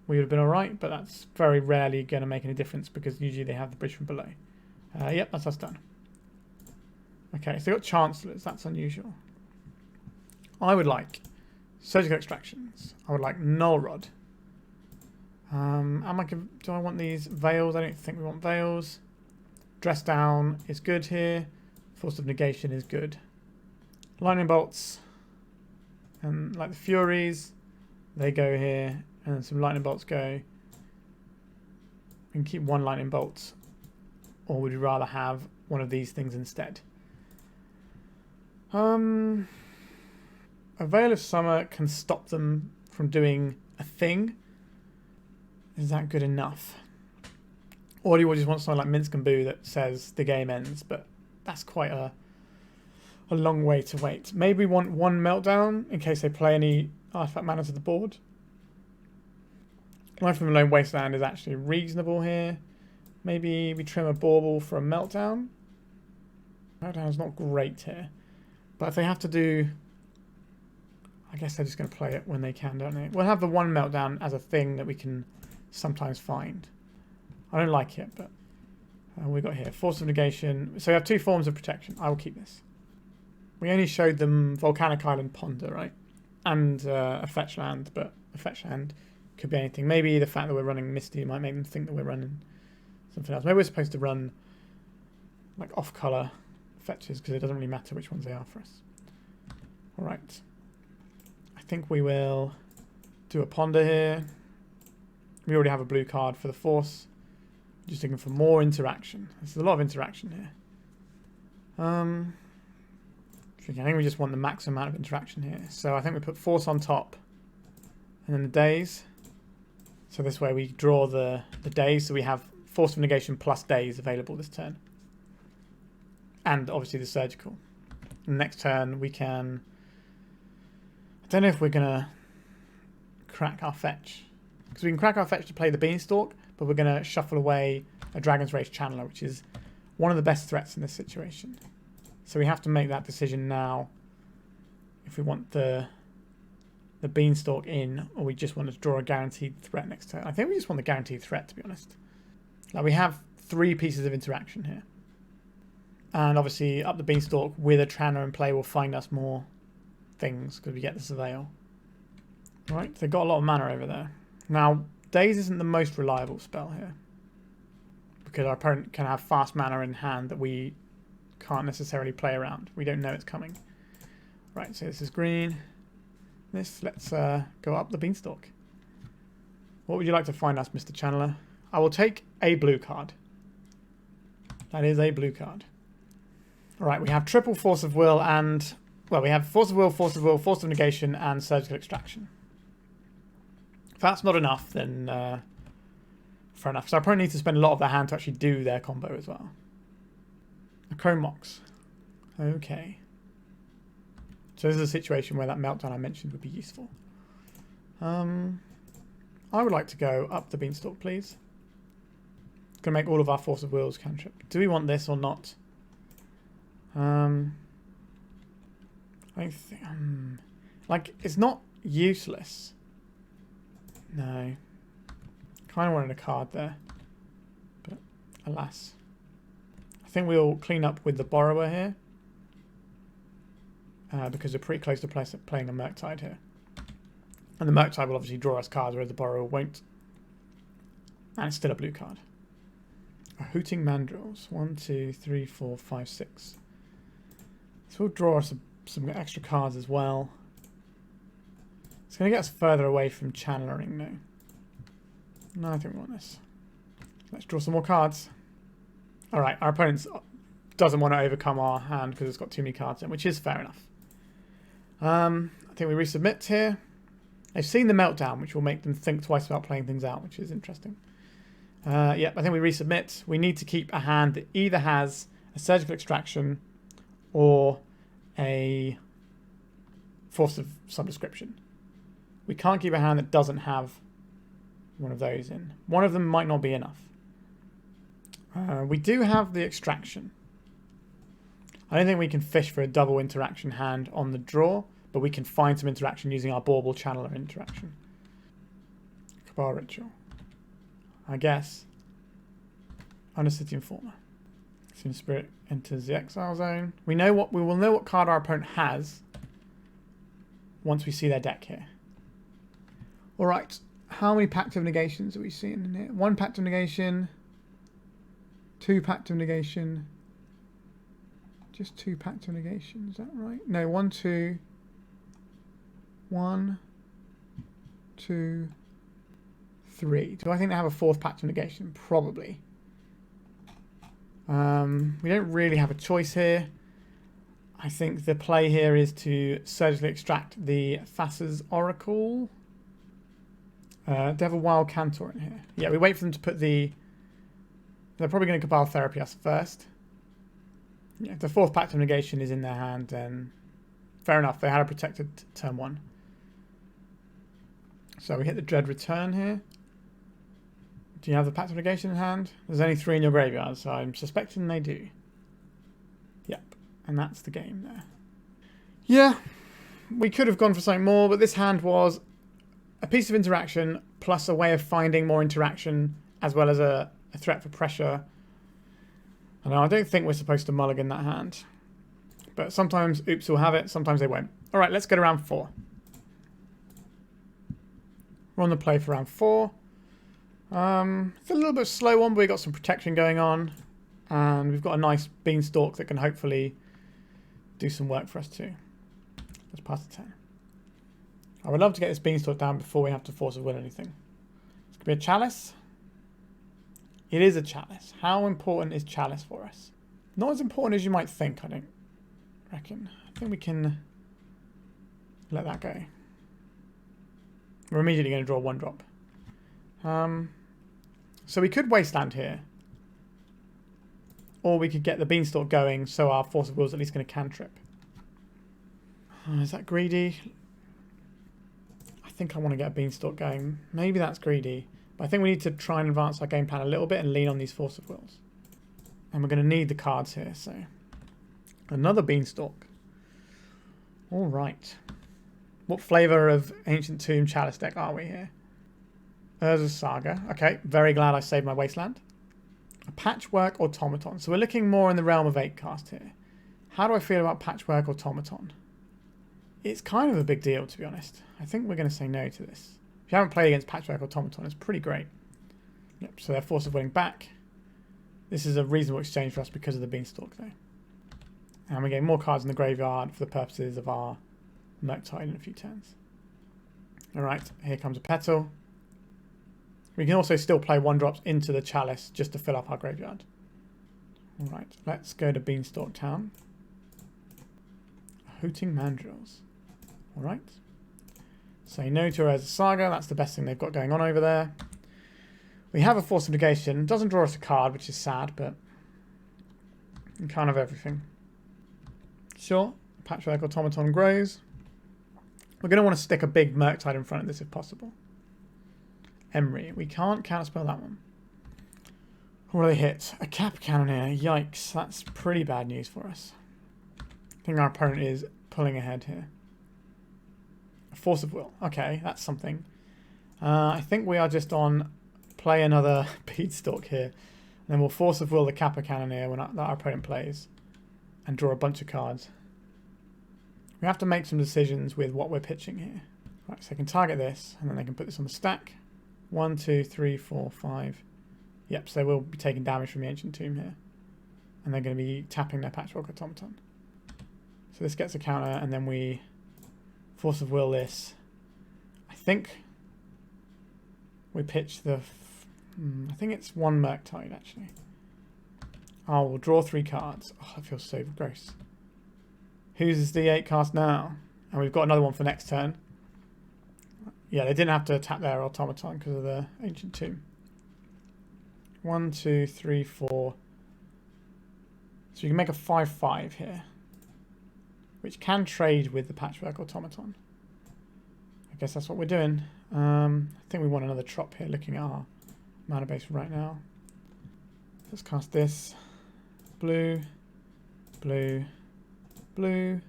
we would have been alright, but that's very rarely going to make any difference because usually they have the bridge from below. Yep, that's us done. Okay, so we got Chancellors. That's unusual. I would like Surgical Extractions. I would like Null Rod. Do I want these Veils? I don't think we want Veils. Dress Down is good here. Force of Negation is good. Lightning Bolts. And like the Furies, they go here. And then some Lightning Bolts go. We can keep one Lightning Bolt. Or would you rather have one of these things instead? A Veil of Summer can stop them from doing a thing. Is that good enough? Or do you just want something like Minsc and Boo that says the game ends, but that's quite a long way to wait. Maybe we want one Meltdown in case they play any artifact mana to the board. One from the Daze-Wasteland is actually reasonable here. Maybe we trim a Bauble for a Meltdown. Meltdown's not great here. But if they have to do... I guess they're just going to play it when they can, don't they? We'll have the one Meltdown as a thing that we can sometimes find. I don't like it, but... we got here. Force of Negation. So we have two forms of protection. I will keep this. We only showed them Volcanic Island Ponder, right? And a fetch land, but a fetch land could be anything. Maybe the fact that we're running Misty might make them think that we're running something else. Maybe we're supposed to run like off-color fetches because it doesn't really matter which ones they are for us. All right. I think we will do a Ponder here. We already have a blue card for the Force. Just looking for more interaction. There's a lot of interaction here. I think we just want the maximum amount of interaction here. So I think we put Force on top. And then the Daze. So this way we draw the Daze. So we have Force of Negation plus Daze available this turn. And obviously the Surgical. And next turn we can... I don't know if we're going to crack our fetch. Because we can crack our fetch to play the Beanstalk. But we're going to shuffle away a Dragon's Rage Channeler, which is one of the best threats in this situation. So we have to make that decision now if we want the Beanstalk in, or we just want to draw a guaranteed threat next turn. I think we just want the guaranteed threat, to be honest. Like, we have 3 pieces of interaction here. And obviously, Up the Beanstalk with a Tranner in play will find us more things, because we get the Surveil. Right, they've got a lot of mana over there. Now, Daze isn't the most reliable spell here, because our opponent can have fast mana in hand that we can't necessarily play around. We don't know it's coming. Right, so this is green. Let's go up the Beanstalk. What would you like to find us, Mr. Channeler? I will take a blue card. That is a blue card. Alright, we have triple Force of Will and... Well, we have Force of Will, Force of Will, Force of Negation, and Surgical Extraction. If that's not enough, then fair enough. So our opponent needs to spend a lot of their hand to actually do their combo as well. A Chrome Mox. Okay. So this is a situation where that Meltdown I mentioned would be useful. I would like to go up the Beanstalk, please. It's going to make all of our Force of Wills cantrip. Do we want this or not? I think... like, it's not useless. No. Kind of wanted a card there. But, alas. I think we'll clean up with the Borrower here. Because we're pretty close to playing a Murktide here. And the Murktide will obviously draw us cards, whereas the Borrower won't. And it's still a blue card. A Hooting Mandrills. 1, 2, 3, 4, 5, 6. So we'll draw us some extra cards as well. It's going to get us further away from channeling now. No, I think we want this. Let's draw some more cards. Alright, our opponent doesn't want to overcome our hand because it's got too many cards in, which is fair enough. I think we resubmit here. They've seen the Meltdown, which will make them think twice about playing things out, which is interesting. Yep, I think we resubmit. We need to keep a hand that either has a Surgical Extraction or a Force of some description. We can't keep a hand that doesn't have one of those in. One of them might not be enough. We do have the Extraction. I don't think we can fish for a double interaction hand on the draw, but we can find some interaction using our Bauble Channeler interaction. Cabal Ritual. I guess. Undercity Informer. Soon Spirit enters the exile zone. We will know what card our opponent has once we see their deck here. Alright. How many Pact of Negations are we seeing in here? 1 Pact of Negation. 2 Pact of Negation. Just 2 Pact of Negation, is that right? No, 1, 2. 1, 2, 3. Do I think they have a 4th Pact of Negation? Probably. We don't really have a choice here. I think the play here is to surgically extract the Thassa's Oracle. Devil Wild Cantor in here. Yeah, we wait for them to put the They're probably going to Cabal Therapy us first. Yeah, if the 4th Pact of Negation is in their hand, then fair enough. They had a protected turn 1. So we hit the Dread Return here. Do you have the Pact of Negation in hand? There's only 3 in your graveyard, so I'm suspecting they do. Yep, and that's the game there. Yeah, we could have gone for something more, but this hand was a piece of interaction plus a way of finding more interaction as well as a threat for pressure. And I don't think we're supposed to mulligan that hand. But sometimes Oops will have it, sometimes they won't. Alright, let's go to round 4. We're on the play for round 4. It's a little bit slow one, but we've got some protection going on. And we've got a nice Beanstalk that can hopefully do some work for us too. Let's pass the turn. I would love to get this Beanstalk down before we have to Force of Will anything. It's going to be a Chalice. It is a Chalice. How important is Chalice for us? Not as important as you might think, I don't reckon. I think we can let that go. We're immediately going to draw 1-drop. So we could Wasteland here. Or we could get the Beanstalk going so our Force of Will is at least going to cantrip. Is that greedy? I think I want to get a Beanstalk going. Maybe that's greedy. But I think we need to try and advance our game plan a little bit and lean on these Force of Wills. And we're going to need the cards here, so... Another Beanstalk. Alright. What flavour of Ancient Tomb Chalice deck are we here? Urza's Saga. Okay, very glad I saved my Wasteland. A Patchwork Automaton. So we're looking more in the realm of 8-cast here. How do I feel about Patchwork Automaton? It's kind of a big deal, to be honest. I think we're going to say no to this. If you haven't played against Patchwork Automaton, it's pretty great. Yep, so they're Force of Willing back. This is a reasonable exchange for us because of the Beanstalk, though. And we're getting more cards in the graveyard for the purposes of our Murktide in a few turns. Alright, here comes a Petal. We can also still play 1-drops into the Chalice just to fill up our graveyard. Alright, let's go to Beanstalk Town. Hooting Mandrills. Alright. Say no to Urza's Saga. That's the best thing they've got going on over there. We have a Force of Negation. Doesn't draw us a card, which is sad, but kind of everything. Sure. Patchwork Automaton grows. We're going to want to stick a big Murktide in front of this if possible. Emery. We can't counterspell that one. What do they hit? A Cap Cannoneer. Yikes. That's pretty bad news for us. I think our opponent is pulling ahead here. A Force of Will. Okay, that's something. I think we are just on play another Beanstalk here. And then we'll Force of Will the Kappa Cannoneer when our opponent plays. And draw a bunch of cards. We have to make some decisions with what we're pitching here. Right, so they can target this, and then they can put this on the stack. 1, 2, 3, 4, 5. Yep, so they will be taking damage from the Ancient Tomb here. And they're going to be tapping their Patchwork Automaton. So this gets a counter, and then we Force of Will this. I think we pitch the... I think it's 1 Murktide, actually. Oh, we'll draw 3 cards. Oh, that feels so gross. Who's the 8-cast now? And we've got another one for next turn. Yeah, they didn't have to tap their Automaton because of the Ancient Tomb. 1, 2, 3, 4. So you can make a 5/5 here. Which can trade with the Patchwork Automaton. I guess that's what we're doing. I think we want another Trop here, looking at our mana base right now. Let's cast this. Blue, blue, blue.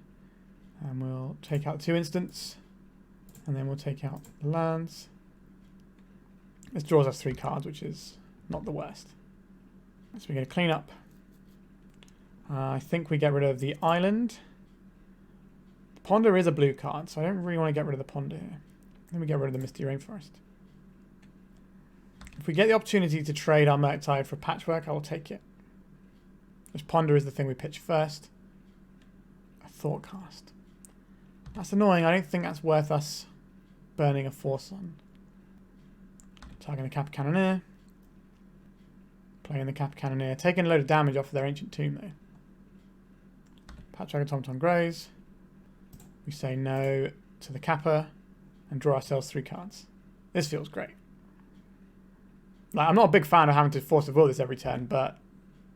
And we'll take out 2 instants. And then we'll take out the lands. This draws us 3 cards, which is not the worst. So we're going to clean up. I think we get rid of the island. The Ponder is a blue card, so I don't really want to get rid of the Ponder here. Then we get rid of the Misty Rainforest. If we get the opportunity to trade our Murktide for Patchwork, I will take it. This Ponder is the thing we pitch first. A Thoughtcast. That's annoying. I don't think that's worth us burning a Force on. Targeting the Cap Cannoneer. Playing the Cap Cannoneer. Taking a load of damage off of their Ancient Tomb, though. Patchwork Automaton grows. We say no to the Kappa and draw ourselves 3 cards. This feels great. Like, I'm not a big fan of having to Force of Will this every turn, but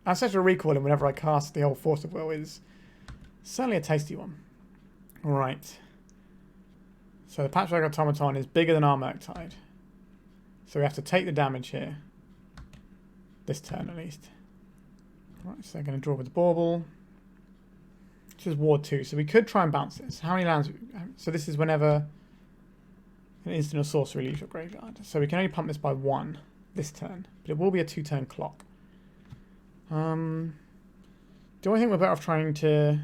Ancestral Recall and whenever I cast the old Force of Will is certainly a tasty one. Alright. So the Patchwork Automaton is bigger than our Murktide. So we have to take the damage here. This turn at least. Right, so they're going to draw with the Bauble. Which is Ward 2, so we could try and bounce this. How many lands? So this is whenever an instant or sorcery leaves your graveyard. So we can only pump this by 1 this turn, but it will be a 2-turn clock. Do I think we're better off trying to...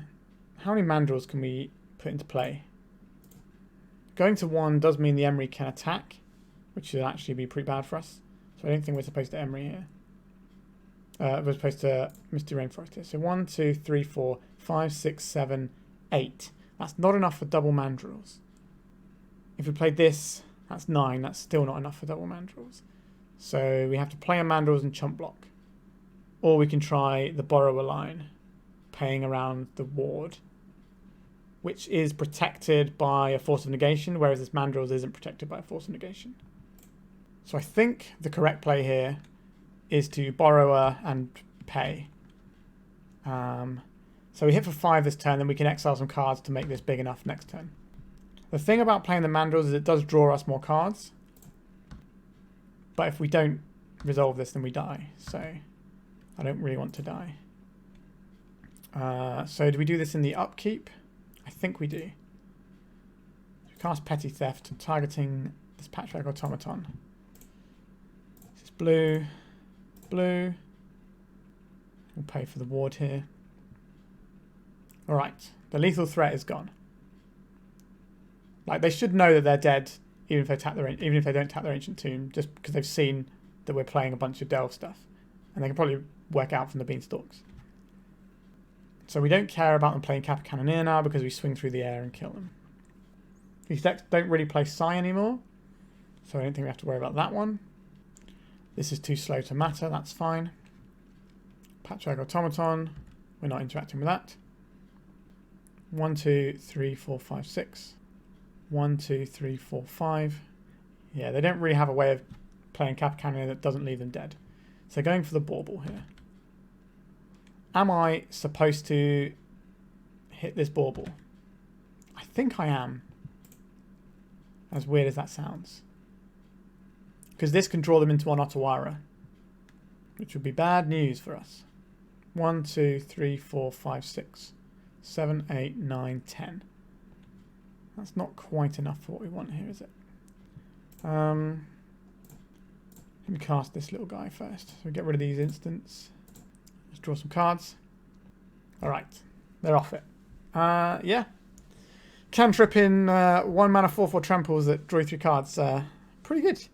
How many Mandrills can we put into play? Going to 1 does mean the Emery can attack, which should actually be pretty bad for us. So I don't think we're supposed to Emery here. We're supposed to Misty Rainforest here. So 1, 2, 3, 4, 5, 6, 7, 8. That's not enough for double Mandrills. If we played this, that's 9. That's still not enough for double Mandrills. So we have to play a Mandrills and chump block. Or we can try the Borrower line, paying around the Ward, which is protected by a Force of Negation, whereas this Mandrills isn't protected by a Force of Negation. So I think the correct play here is to Borrower and pay. So we hit for 5 this turn, then we can exile some cards to make this big enough next turn. The thing about playing the Mandrills is it does draw us more cards. But if we don't resolve this, then we die. So I don't really want to die. So do we do this in the upkeep? I think we do. We cast Petty Theft, targeting this Patchwork Automaton. This is blue. Blue. We'll pay for the Ward here. Alright, the lethal threat is gone. Like, they should know that they're dead, even if they don't tap their Ancient Tomb, just because they've seen that we're playing a bunch of Delve stuff. And they can probably work out from the Beanstalks. So we don't care about them playing Kappa Cannoneer now because we swing through the air and kill them. These decks don't really play Psy anymore, so I don't think we have to worry about that one. This is too slow to matter, that's fine. Patchwork Automaton, we're not interacting with that. 1, 2, 3, 4, 5, 6. 1, 2, 3, 4, 5. Yeah, they don't really have a way of playing Kappa Cannoneer that doesn't leave them dead. So going for the Bauble here. Am I supposed to hit this Bauble? I think I am. As weird as that sounds. Because this can draw them into an Otawara, which would be bad news for us. 1, 2, 3, 4, 5, 6, 7, 8, 9, 10. That's not quite enough for what we want here, is it? Let me cast this little guy first. So we get rid of these instants. Let's draw some cards. Alright, they're off it. Yeah. Cantrip in 1 mana 4/4 tramples that draw 3 cards. Pretty good.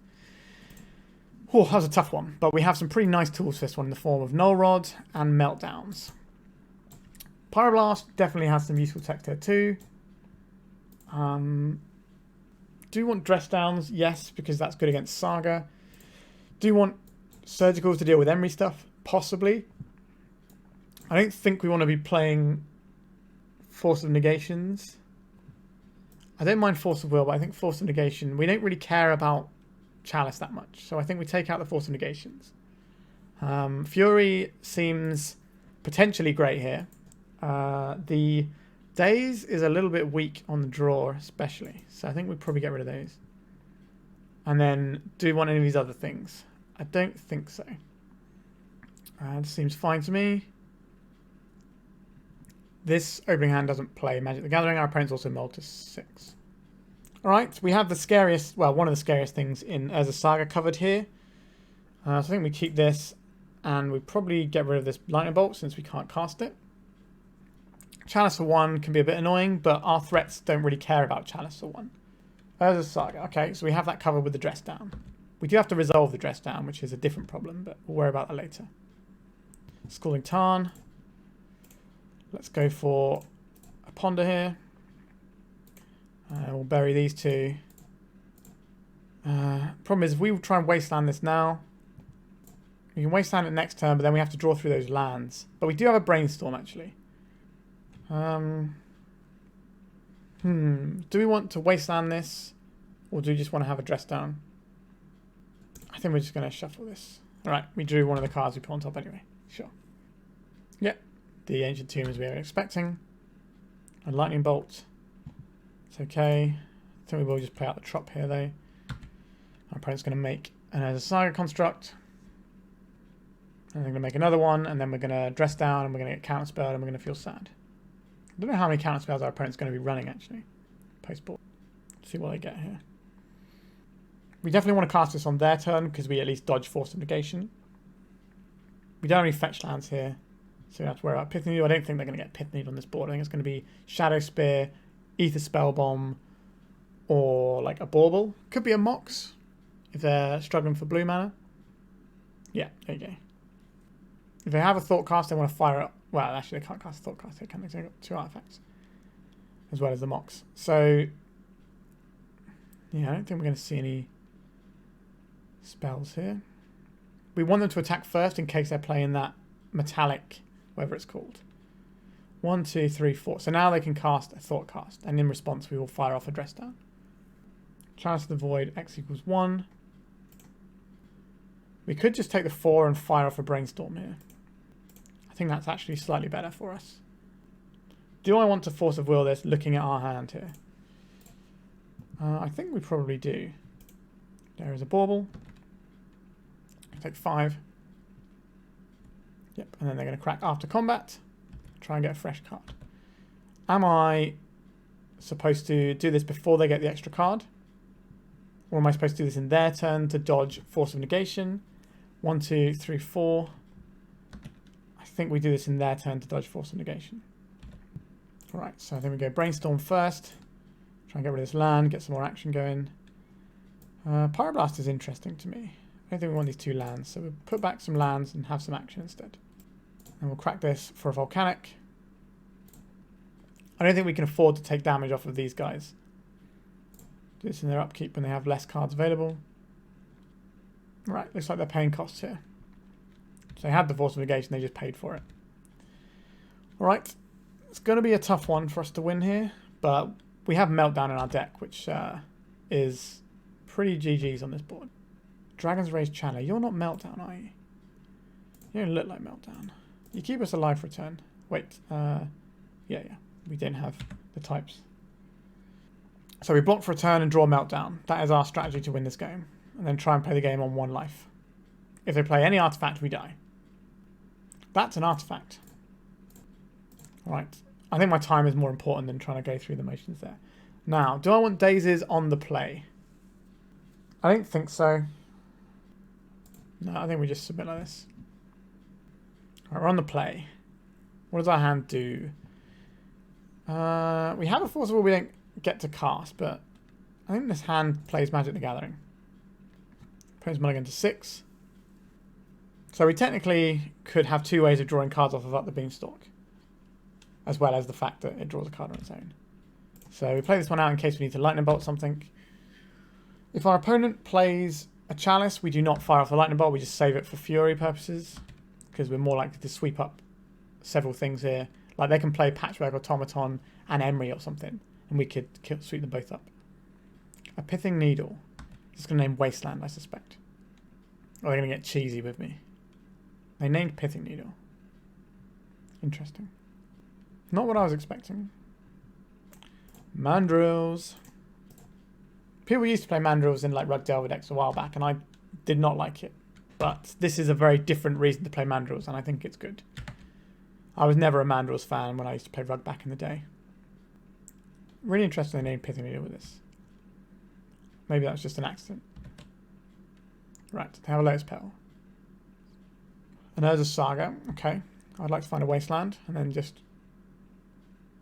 Oh, that was a tough one. But we have some pretty nice tools for this one in the form of Null Rod and Meltdowns. Pyroblast definitely has some useful tech here too. Do you want Dress Downs? Yes, because that's good against Saga. Do you want Surgicals to deal with Emery stuff? Possibly. I don't think we want to be playing Force of Negations. I don't mind Force of Will, but I think Force of Negation, we don't really care about Chalice that much. So I think we take out the Force of Negations. Fury seems potentially great here. The Daze is a little bit weak on the draw, especially. So I think we'd probably get rid of those. And then, do we want any of these other things? I don't think so. It seems fine to me. This opening hand doesn't play Magic the Gathering. Our opponent's also mulled to 6. Alright, we have the scariest, well, one of the scariest things in Urza Saga covered here. So I think we keep this, and we probably get rid of this Lightning Bolt since we can't cast it. Chalice for 1 can be a bit annoying, but our threats don't really care about Chalice for 1. Urza Saga. Okay, so we have that covered with the Dress Down. We do have to resolve the Dress Down, which is a different problem, but we'll worry about that later. Scalding Tarn. Let's go for a Ponder here. We'll bury these 2. Problem is, if we try and Wasteland this now, we can Wasteland it next turn, but then we have to draw through those lands. But we do have a Brainstorm, actually. Do we want to Wasteland this, or do we just want to have a Dress Down? I think we're just going to shuffle this. Alright, we drew one of the cards we put on top anyway. Sure. Yep. The Ancient Tomb as we were expecting. A Lightning Bolt. It's okay. I think we will just play out the Trop here though. Our opponent's going to make another Saga Construct. And they're going to make another one, and then we're going to dress down, and we're going to get counterspelled, and we're going to feel sad. I don't know how many counterspells our opponent's going to be running actually. Post-board. See what they get here. We definitely want to cast this on their turn because we at least dodge Force of Negation. We don't have any fetch lands here, so we have to worry about Pith Needle. I don't think they're going to get Pith Needle on this board. I think it's going to be Shadow Spear, Ether Spell Bomb, or like a Bauble. Could be a Mox if they're struggling for blue mana. Yeah, there you go. If they have a Thought Cast, they want to fire up. Well, actually, they can't cast a Thought Cast. They can. They've got 2 artifacts as well as the Mox. So, yeah, I don't think we're going to see any spells here. We want them to attack first in case they're playing that metallic, whatever it's called. 1, 2, 3, 4. So now they can cast a Thought Cast, and in response we will fire off a Dress Down. Chalice of the Void, X equals 1. We could just take the 4 and fire off a Brainstorm here. I think that's actually slightly better for us. Do I want to Force of Will this looking at our hand here? I think we probably do. There is a Bauble. Take 5. Yep, and then they're going to crack after combat. Try and get a fresh card. Am I supposed to do this before they get the extra card? Or am I supposed to do this in their turn to dodge Force of Negation? 1, 2, 3, 4. I think we do this in their turn to dodge Force of Negation. Alright, so I think we go Brainstorm first. Try and get rid of this land, get some more action going. Pyroblast is interesting to me. I don't think we want these 2 lands, so we'll put back some lands and have some action instead. And we'll crack this for a Volcanic. I don't think we can afford to take damage off of these guys. Do this in their upkeep when they have less cards available. Right, looks like they're paying costs here. So they had the Force of Negation, they just paid for it. Alright, it's going to be a tough one for us to win here, but we have Meltdown in our deck, which is pretty GG's on this board. Dragon's Rage Channeler. You're not Meltdown, are you? You don't look like Meltdown. You keep us alive for a turn. Wait. Yeah. We didn't have the types. So we block for a turn and draw Meltdown. That is our strategy to win this game. And then try and play the game on 1 life. If they play any artifact, we die. That's an artifact. Alright. I think my time is more important than trying to go through the motions there. Now, do I want Dazes on the play? I don't think so. No, I think we just submit like this. Right, we're on the play. What does our hand do? We have a Force of Will we don't get to cast, but I think this hand plays Magic the Gathering. Plays mulligan to 6. So we technically could have 2 ways of drawing cards off of Up the Beanstalk, as well as the fact that it draws a card on its own. So we play this one out in case we need to Lightning Bolt something. If our opponent plays a Chalice, we do not fire off the Lightning Bolt, we just save it for Fury purposes, because we're more likely to sweep up several things here. Like they can play Patchwork, Automaton, and Emery or something, and we could sweep them both up. A Pithing Needle. It's going to name Wasteland, I suspect. Or they're going to get cheesy with me. They named Pithing Needle. Interesting. Not what I was expecting. Mandrills. People used to play Mandrills in like Rug Delver decks a while back, and I did not like it. But this is a very different reason to play Mandrills, and I think it's good. I was never a Mandrills fan when I used to play Rug back in the day. Really interesting they named Pithing Needle with this. Maybe that's just an accident. Right, they have a Lotus Petal. And there's a Saga. Okay. I'd like to find a Wasteland and then just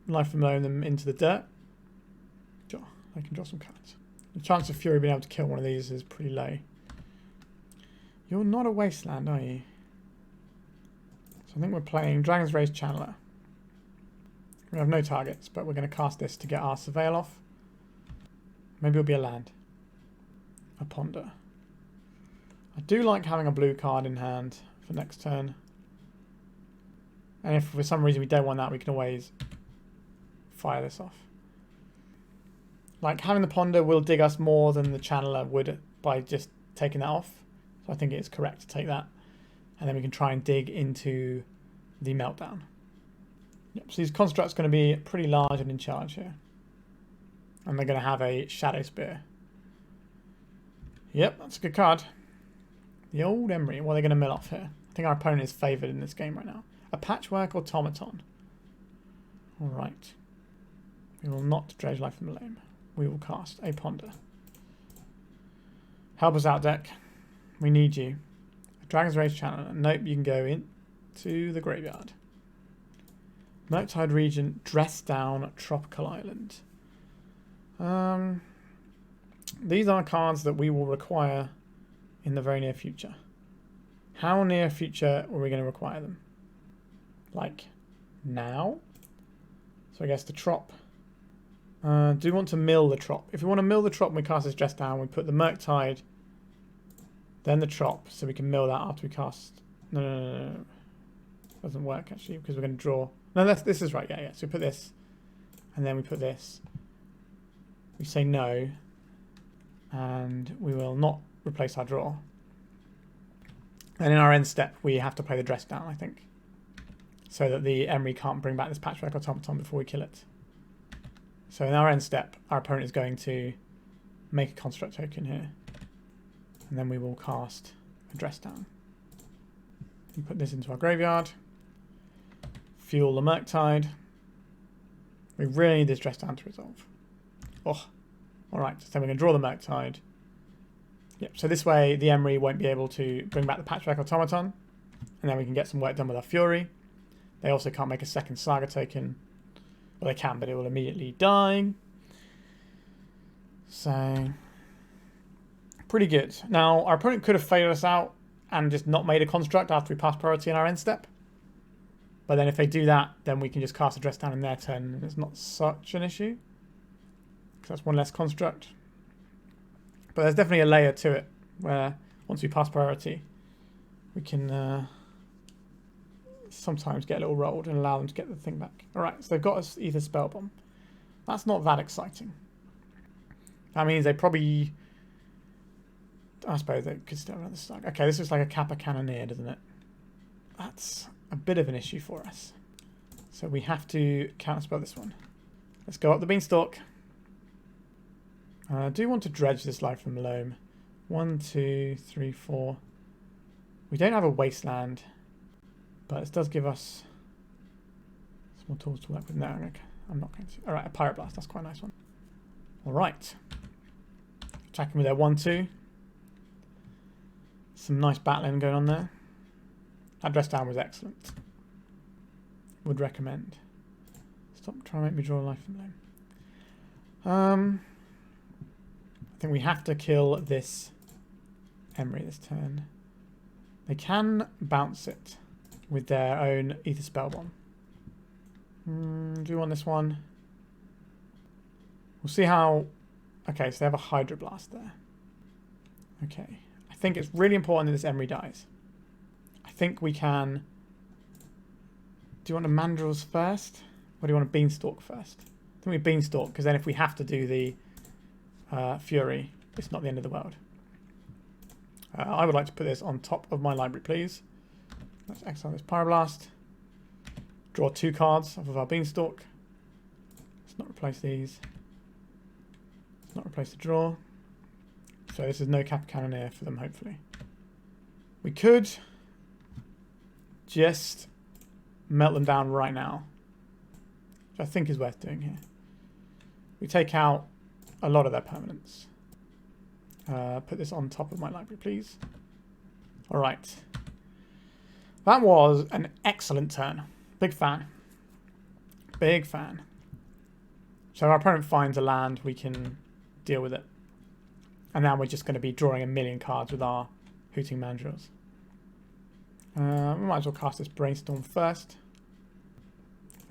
Life from Loam them into the dirt. Sure, I can draw some cards. The chance of Fury being able to kill one of these is pretty low. You're not a Wasteland, are you? So I think we're playing Dragon's Rage Channeler. We have no targets, but we're going to cast this to get our Surveil off. Maybe it'll be a land. A Ponder. I do like having a blue card in hand for next turn. And if for some reason we don't want that, we can always fire this off. Like having the Ponder will dig us more than the Channeler would by just taking that off. So I think it is correct to take that. And then we can try and dig into the Meltdown. Yep, so these constructs are going to be pretty large and in charge here. And they're going to have a Shadow Spear. Yep, that's a good card. The old Emery. What are they going to mill off here? I think our opponent is favoured in this game right now. A Patchwork Automaton. Alright. We will not dredge life from the Loam. We will cast a Ponder. Help us out, deck. We need you. A Dragon's Rage Channel. Nope, you can go into the graveyard. Murktide Regent, Dress Down, Tropical Island. These are cards that we will require in the very near future. How near future are we going to require them? Like, now? So I guess the Trop. Do we want to mill the Trop? If we want to mill the Trop and we cast this Dress Down, we put the Murktide, then the Trop, so we can mill that after we cast... No. Doesn't work, actually, because we're going to draw... No, this is right, yeah. So we put this, and then we put this. We say no, and we will not replace our draw. And in our end step, we have to play the Dress Down, I think, so that the Emery can't bring back this Patchwork Automaton before we kill it. So in our end step, our opponent is going to make a construct token here, and then we will cast a Dress Down. And put this into our graveyard. Fuel the Murktide. We really need this Dress Down to resolve. Oh, alright, so then we're going to draw the Murktide. Yep, so this way the Emery won't be able to bring back the Patchwork Automaton, and then we can get some work done with our Fury. They also can't make a second Saga token. Well, they can, but it will immediately die. So, pretty good. Now, our opponent could have failed us out and just not made a construct after we passed priority in our end step. But then if they do that, then we can just cast a Dress Down in their turn, and it's not such an issue. Because that's one less construct. But there's definitely a layer to it, where once we pass priority, we can sometimes get a little rolled and allow them to get the thing back. Alright, so they've got us Ether Spell Bomb. That's not that exciting. That means they probably... I suppose they could still run the stack. Okay, this is like a Kappa Cannoneer, doesn't it? That's a bit of an issue for us. So we have to counterspell this one. Let's go up the Beanstalk. I do want to dredge this life from Loam. 1, 2, 3, 4. We don't have a Wasteland, but it does give us some more tools to work with. No, I'm not going to. Alright, a Pyroblast. That's quite a nice one. Alright. Attacking with their 1, 2. Some nice battling going on there. That Dress Down was excellent. Would recommend. Stop trying to make me draw a life from Loam. I think we have to kill this Emery this turn. They can bounce it with their own Ether Spell Bomb. Do you want this one? We'll see how... Okay, so they have a Hydroblast there. Okay. I think it's really important that this Emery dies. I think we can... Do you want a Mandrills first? Or do you want a Beanstalk first? I think we Beanstalk, because then if we have to do the Fury, it's not the end of the world. I would like to put this on top of my library, please. Let's exile this Pyroblast. Draw 2 cards off of our Beanstalk. Let's not replace these. Let's not replace the draw. So this is no Kappa Cannoneer for them, hopefully. We could just melt them down right now, which I think is worth doing here. We take out a lot of their permanents. Put this on top of my library, please. Alright. That was an excellent turn. Big fan. Big fan. So our opponent finds a land, we can deal with it. And now we're just going to be drawing a million cards with our Hooting Mandrills. We might as well cast this Brainstorm first.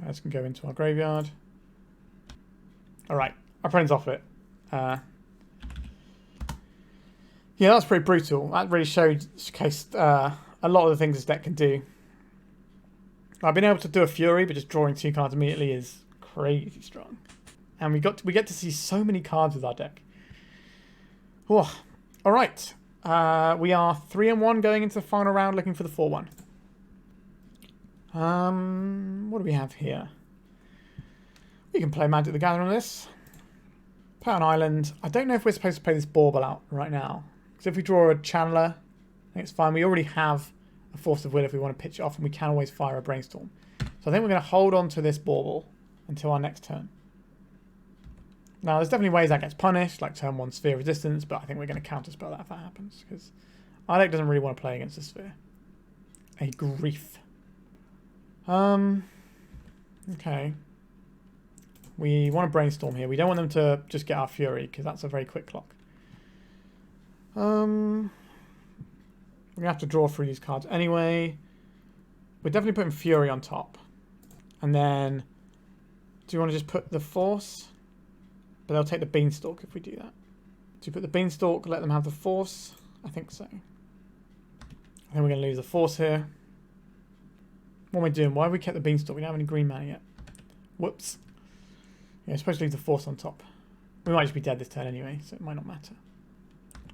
This can go into our graveyard. Alright, our opponent's off it. Yeah, that's pretty brutal. That really showcased a lot of the things this deck can do. I've been able to do a Fury, but just drawing 2 cards immediately is crazy strong. And we get to see so many cards with our deck. Oh, all right. We are 3-1 going into the final round, looking for the 4-1. What do we have here? We can play Magic the Gathering on this. Play on Island. I don't know if we're supposed to play this Bauble out right now. Because if we draw a Channeler, I think it's fine. We already have a Force of Will if we want to pitch it off, and we can always fire a Brainstorm. So I think we're going to hold on to this Bauble until our next turn. Now, there's definitely ways that gets punished, like turn 1 Sphere Resistance, but I think we're going to counterspell that if that happens, because our deck doesn't really want to play against the Sphere. A grief. Okay. We want to Brainstorm here. We don't want them to just get our Fury, because that's a very quick clock. We're going to have to draw through these cards anyway. We're definitely putting Fury on top. And then, do you want to just put the Force? But they'll take the Beanstalk if we do that. Do you put the Beanstalk, let them have the Force? I think so. I think we're going to lose the Force here. What am I doing? Why have we kept the Beanstalk? We don't have any green mana yet. Whoops. Yeah, we're supposed to leave the Force on top. We might just be dead this turn anyway, so it might not matter.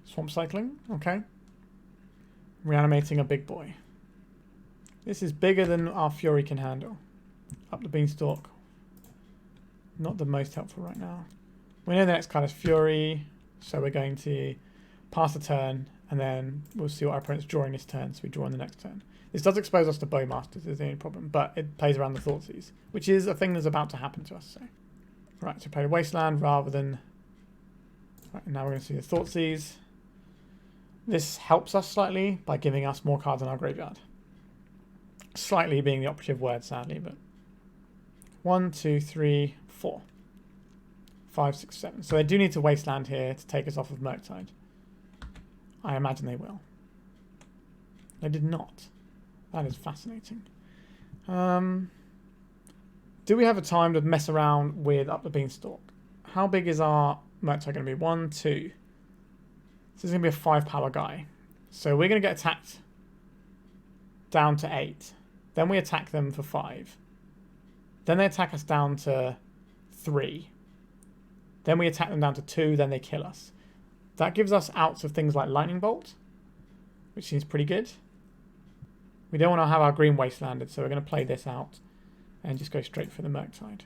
Swamp Cycling. Okay. Reanimating a big boy. This is bigger than our Fury can handle. Up the Beanstalk. Not the most helpful right now. We know the next card is Fury, so we're going to pass the turn, and then we'll see what our opponent's drawing this turn, so we draw on the next turn. This does expose us to Bowmasters, is the only problem, but it plays around the Thoughtseize, which is a thing that's about to happen to us. So, right, so play Wasteland rather than... Right, now we're going to see the Thoughtseize. This helps us slightly by giving us more cards in our graveyard. Slightly being the operative word, sadly, but... 1, 2, 3, 4. 5, 6, 7. So they do need to Wasteland here to take us off of Murktide. I imagine they will. They did not. That is fascinating. Do we have a time to mess around with Up the Beanstalk? How big is our Murktide going to be? 1, 2. This is going to be a 5 power guy. So we're going to get attacked down to 8. Then we attack them for 5. Then they attack us down to 3. Then we attack them down to 2, then they kill us. That gives us outs of things like Lightning Bolt, which seems pretty good. We don't want to have our green Wastelanded, so we're going to play this out and just go straight for the Murktide.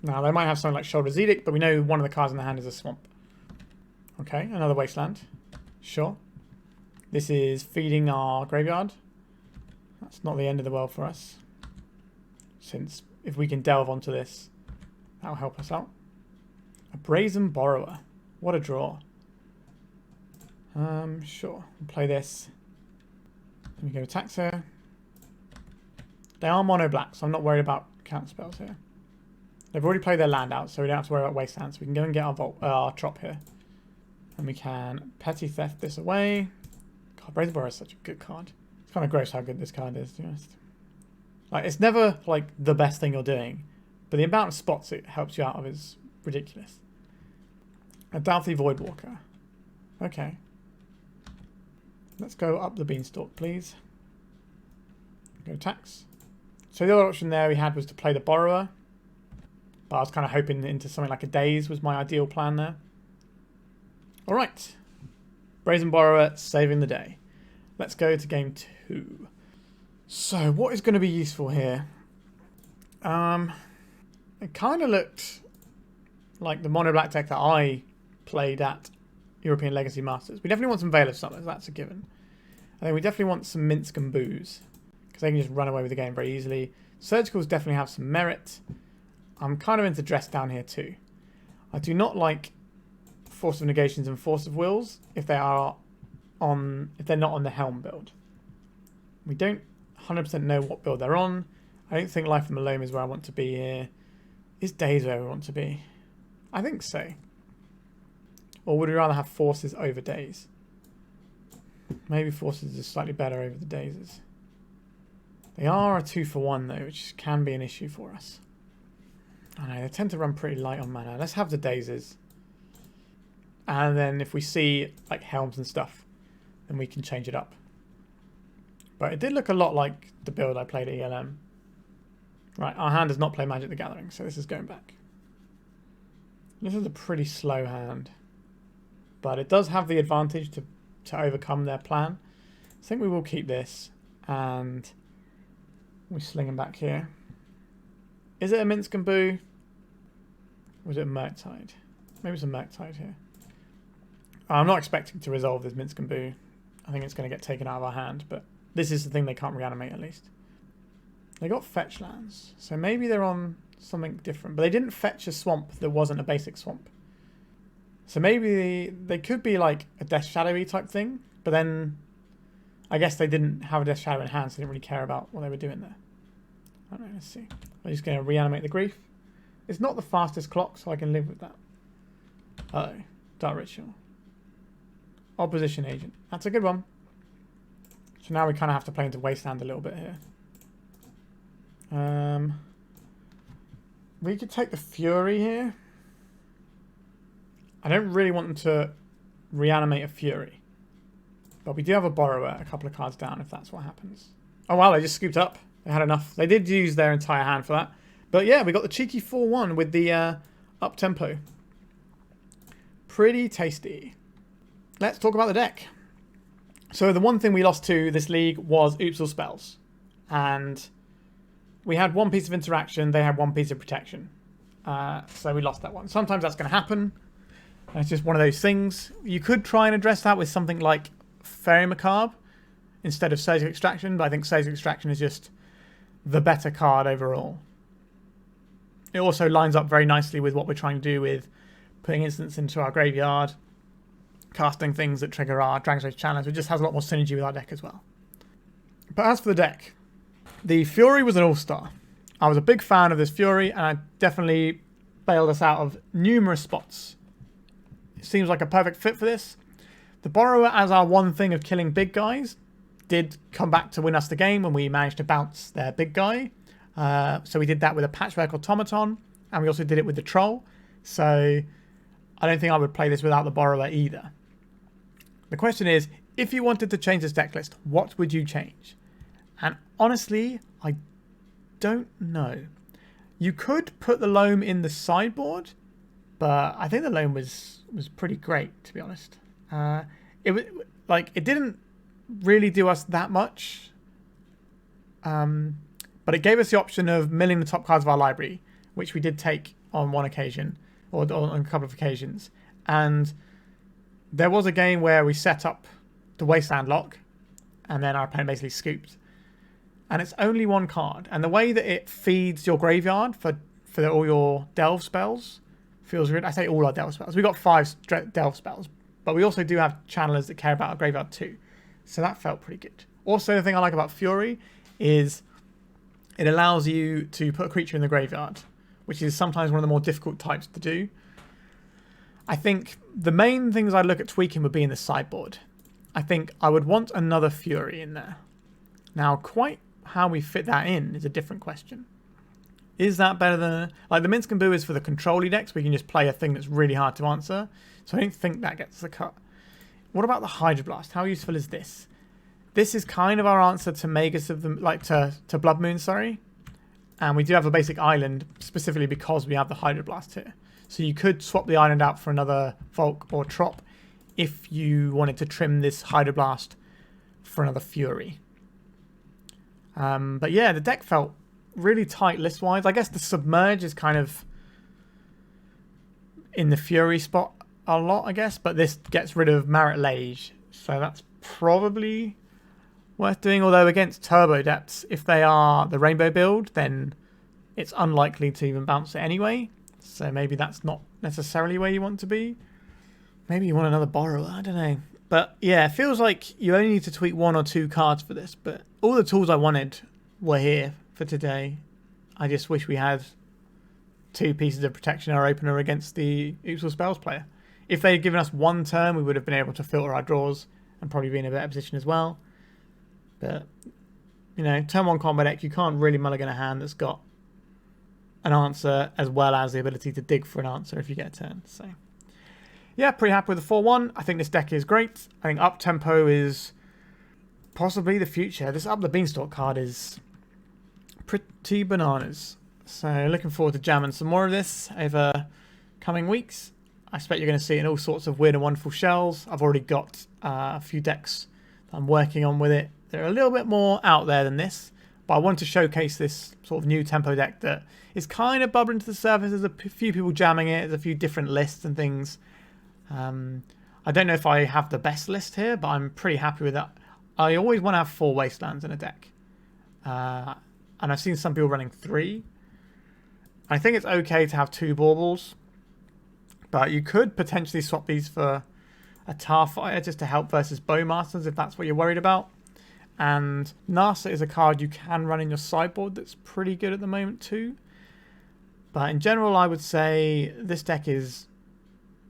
Now, they might have something like Shoulder's Edict, but we know one of the cards in the hand is a Swamp. Okay, another Wasteland. Sure. This is feeding our graveyard. That's not the end of the world for us, since if we can delve onto this, that'll help us out. A Brazen Borrower. What a draw. Sure. We'll play this. Let me go attacks here. They are mono black, so I'm not worried about counter spells here. They've already played their land out, so we don't have to worry about Wasteland. So we can go and get our Trop here. And we can Petty Theft this away. God, Brazen Borrower is such a good card. It's kind of gross how good this card is, to be honest. Like, it's never, like, the best thing you're doing. But the amount of spots it helps you out of is ridiculous. A Doughty Voidwalker. Okay. Let's go Up the Beanstalk, please. Go attacks. So the other option there we had was to play the Borrower. But I was kind of hoping into something like a Daze was my ideal plan there. Alright. Brazen Borrower saving the day. Let's go to game 2. So what is going to be useful here? It kind of looked like the mono black deck that I played at European Legacy Masters. We definitely want some Veil of Summers, that's a given. I think we definitely want some Minsc and Booze, because they can just run away with the game very easily. Surgicals definitely have some merit. I'm kind of into Dress down here too. I do not like Force of Negations and Force of Wills if they're not on the Helm build. We don't 100% know what build they're on. I don't think Life from the Loam is where I want to be here. Is Daze where we want to be? I think so. Or would we rather have Forces over Daze? Maybe Forces is slightly better over the Dazes. They are a 2-for-1 though, which can be an issue for us. I know, they tend to run pretty light on mana. Let's have the Dazes. And then if we see like Helms and stuff, then we can change it up. But it did look a lot like the build I played at ELM. Right, our hand does not play Magic the Gathering, so this is going back. This is a pretty slow hand. But it does have the advantage to to overcome their plan. I think we will keep this, and we sling him back here. Is it a Minsc and Boo? Or is it a Murktide? Maybe it's a Murktide here. I'm not expecting to resolve this Minsc and Boo. I think it's going to get taken out of our hand, but this is the thing they can't reanimate at least. They got fetch lands, so maybe they're on something different. But they didn't fetch a swamp that wasn't a basic swamp. So maybe they could be like a Death Shadowy type thing, but then I guess they didn't have a Death Shadow in hand, so they didn't really care about what they were doing there. I don't know, let's see. I'm just going to reanimate the Grief. It's not the fastest clock, so I can live with that. Uh-oh, Dark Ritual. Opposition Agent. That's a good one. So now we kind of have to play into Wasteland a little bit here. We could take the Fury here. I don't really want them to reanimate a Fury. But we do have a Borrower a couple of cards down if that's what happens. Oh wow, they just scooped up. They had enough. They did use their entire hand for that. But yeah, we got the cheeky 4-1 with the Uptempo. Pretty tasty. Let's talk about the deck. So the one thing we lost to this league was Oops All Spells. And we had one piece of interaction, they had one piece of protection. So we lost that one. Sometimes that's going to happen. It's just one of those things. You could try and address that with something like Fairy Macabre instead of Surgical Extraction, but I think Surgical Extraction is just the better card overall. It also lines up very nicely with what we're trying to do with putting instants into our graveyard, casting things that trigger our Dragon's Rage challenge. It just has a lot more synergy with our deck as well. But as for the deck, the Fury was an all-star. I was a big fan of this Fury, and I definitely bailed us out of numerous spots. It seems like a perfect fit for this. The Borrower, as our one thing of killing big guys, did come back to win us the game when we managed to bounce their big guy. So we did that with a Patchwork Automaton, and we also did it with the Troll. So I don't think I would play this without the Borrower either. The question is, if you wanted to change this deck list, what would you change? And honestly, I don't know. You could put the Loam in the sideboard, but I think the Loam was pretty great, to be honest. It didn't really do us that much, but it gave us the option of milling the top cards of our library, which we did take on one occasion, or on a couple of occasions. And there was a game where we set up the Wasteland lock, and then our opponent basically scooped. And it's only one card. And the way that it feeds your graveyard for all your delve spells feels really... I say all our delve spells. We got 5 delve spells, but we also do have channelers that care about our graveyard too. So that felt pretty good. Also, the thing I like about Fury is it allows you to put a creature in the graveyard, which is sometimes one of the more difficult types to do. I think the main things I'd look at tweaking would be in the sideboard. I think I would want another Fury in there. Now, quite how we fit that in is a different question. Is that better than... Like, the Minsc and Boo is for the control-y decks, where you can just play a thing that's really hard to answer. So I don't think that gets the cut. What about the Hydroblast? How useful is this? This is kind of our answer to Magus of the... Like, to Blood Moon, sorry. And we do have a basic island, specifically because we have the Hydroblast here. So you could swap the island out for another Volk or Trop if you wanted to trim this Hydroblast for another Fury. But yeah, the deck felt really tight list-wise. I guess the Submerge is kind of in the Fury spot a lot, I guess. But this gets rid of Marit Lage. So that's probably worth doing. Although against Turbo Depths, if they are the Rainbow build, then it's unlikely to even bounce it anyway. So maybe that's not necessarily where you want to be. Maybe you want another Borrower, I don't know. But yeah, it feels like you only need to tweak 1 or 2 cards for this. But all the tools I wanted were here for today. I just wish we had 2 pieces of protection in our opener against the Oops All Spells player. If they had given us 1 turn, we would have been able to filter our draws and probably be in a better position as well. But, you know, turn 1 combo deck, you can't really mulligan a hand that's got an answer as well as the ability to dig for an answer if you get a turn. So yeah, pretty happy with the 4-1. I think this deck is great. I think Uptempo is possibly the future. This Up the Beanstalk card is pretty bananas. So looking forward to jamming some more of this over coming weeks. I expect you're going to see it in all sorts of weird and wonderful shells. I've already got a few decks that I'm working on with it. They're a little bit more out there than this, but I want to showcase this sort of new tempo deck that is kind of bubbling to the surface. There's a few people jamming it. There's a few different lists and things. I don't know if I have the best list here, but I'm pretty happy with that. I always want to have 4 Wastelands in a deck. And I've seen some people running 3. I think it's okay to have 2 Baubles, but you could potentially swap these for a Tar Fighter just to help versus Bowmasters if that's what you're worried about. And Nasa is a card you can run in your sideboard that's pretty good at the moment too. But in general, I would say this deck is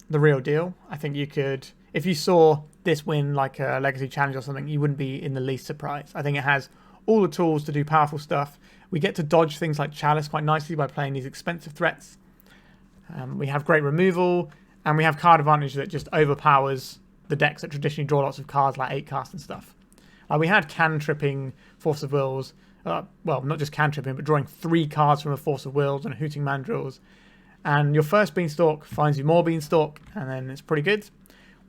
the real deal. I think you could, if you saw this win like a Legacy Challenge or something, you wouldn't be in the least surprised. I think it has all the tools to do powerful stuff. We get to dodge things like Chalice quite nicely by playing these expensive threats. We have great removal, and we have card advantage that just overpowers the decks that traditionally draw lots of cards like 8-cast and stuff. We had cantripping Force of Wills, well, not just cantripping, but drawing 3 cards from a Force of Wills and a Hooting Mandrills. And your first Beanstalk finds you more Beanstalk, and then it's pretty good.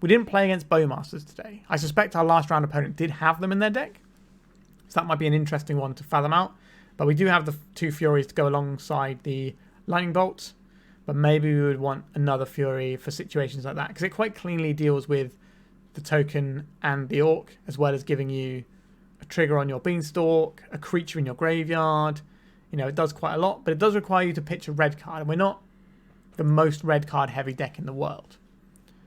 We didn't play against Bowmasters today. I suspect our last round opponent did have them in their deck, so that might be an interesting one to fathom out. But we do have the 2 Furies to go alongside the Lightning Bolts, but maybe we would want another Fury for situations like that, because it quite cleanly deals with the token and the Orc, as well as giving you a trigger on your Beanstalk, a creature in your graveyard. You know, it does quite a lot, but it does require you to pitch a red card, and we're not the most red card heavy deck in the world.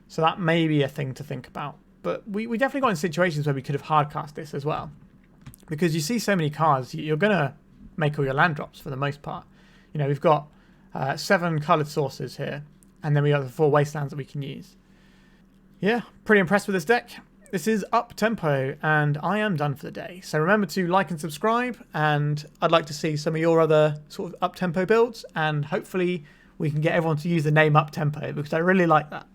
So that may be a thing to think about. But we definitely got in situations where we could have hardcast this as well. Because you see so many cards, you're going to make all your land drops for the most part. You know, we've got 7 coloured sources here, and then we got the 4 Wastelands that we can use. Yeah, pretty impressed with this deck. This is Uptempo, and I am done for the day. So remember to like and subscribe, and I'd like to see some of your other sort of Uptempo builds, and hopefully we can get everyone to use the name Uptempo, because I really like that.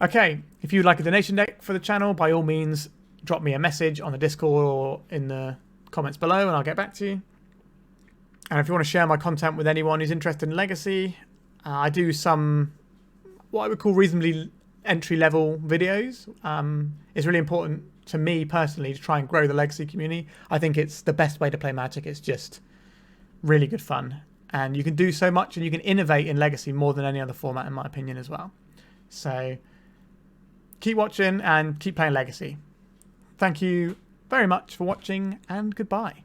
Okay, if you'd like a donation deck for the channel, by all means, drop me a message on the Discord or in the comments below, and I'll get back to you. And if you want to share my content with anyone who's interested in Legacy, I do some what I would call reasonably entry-level videos. It's really important to me personally to try and grow the Legacy community. I think it's the best way to play Magic. It's just really good fun. And you can do so much, and you can innovate in Legacy more than any other format, in my opinion, as well. So keep watching and keep playing Legacy. Thank you very much for watching, and goodbye.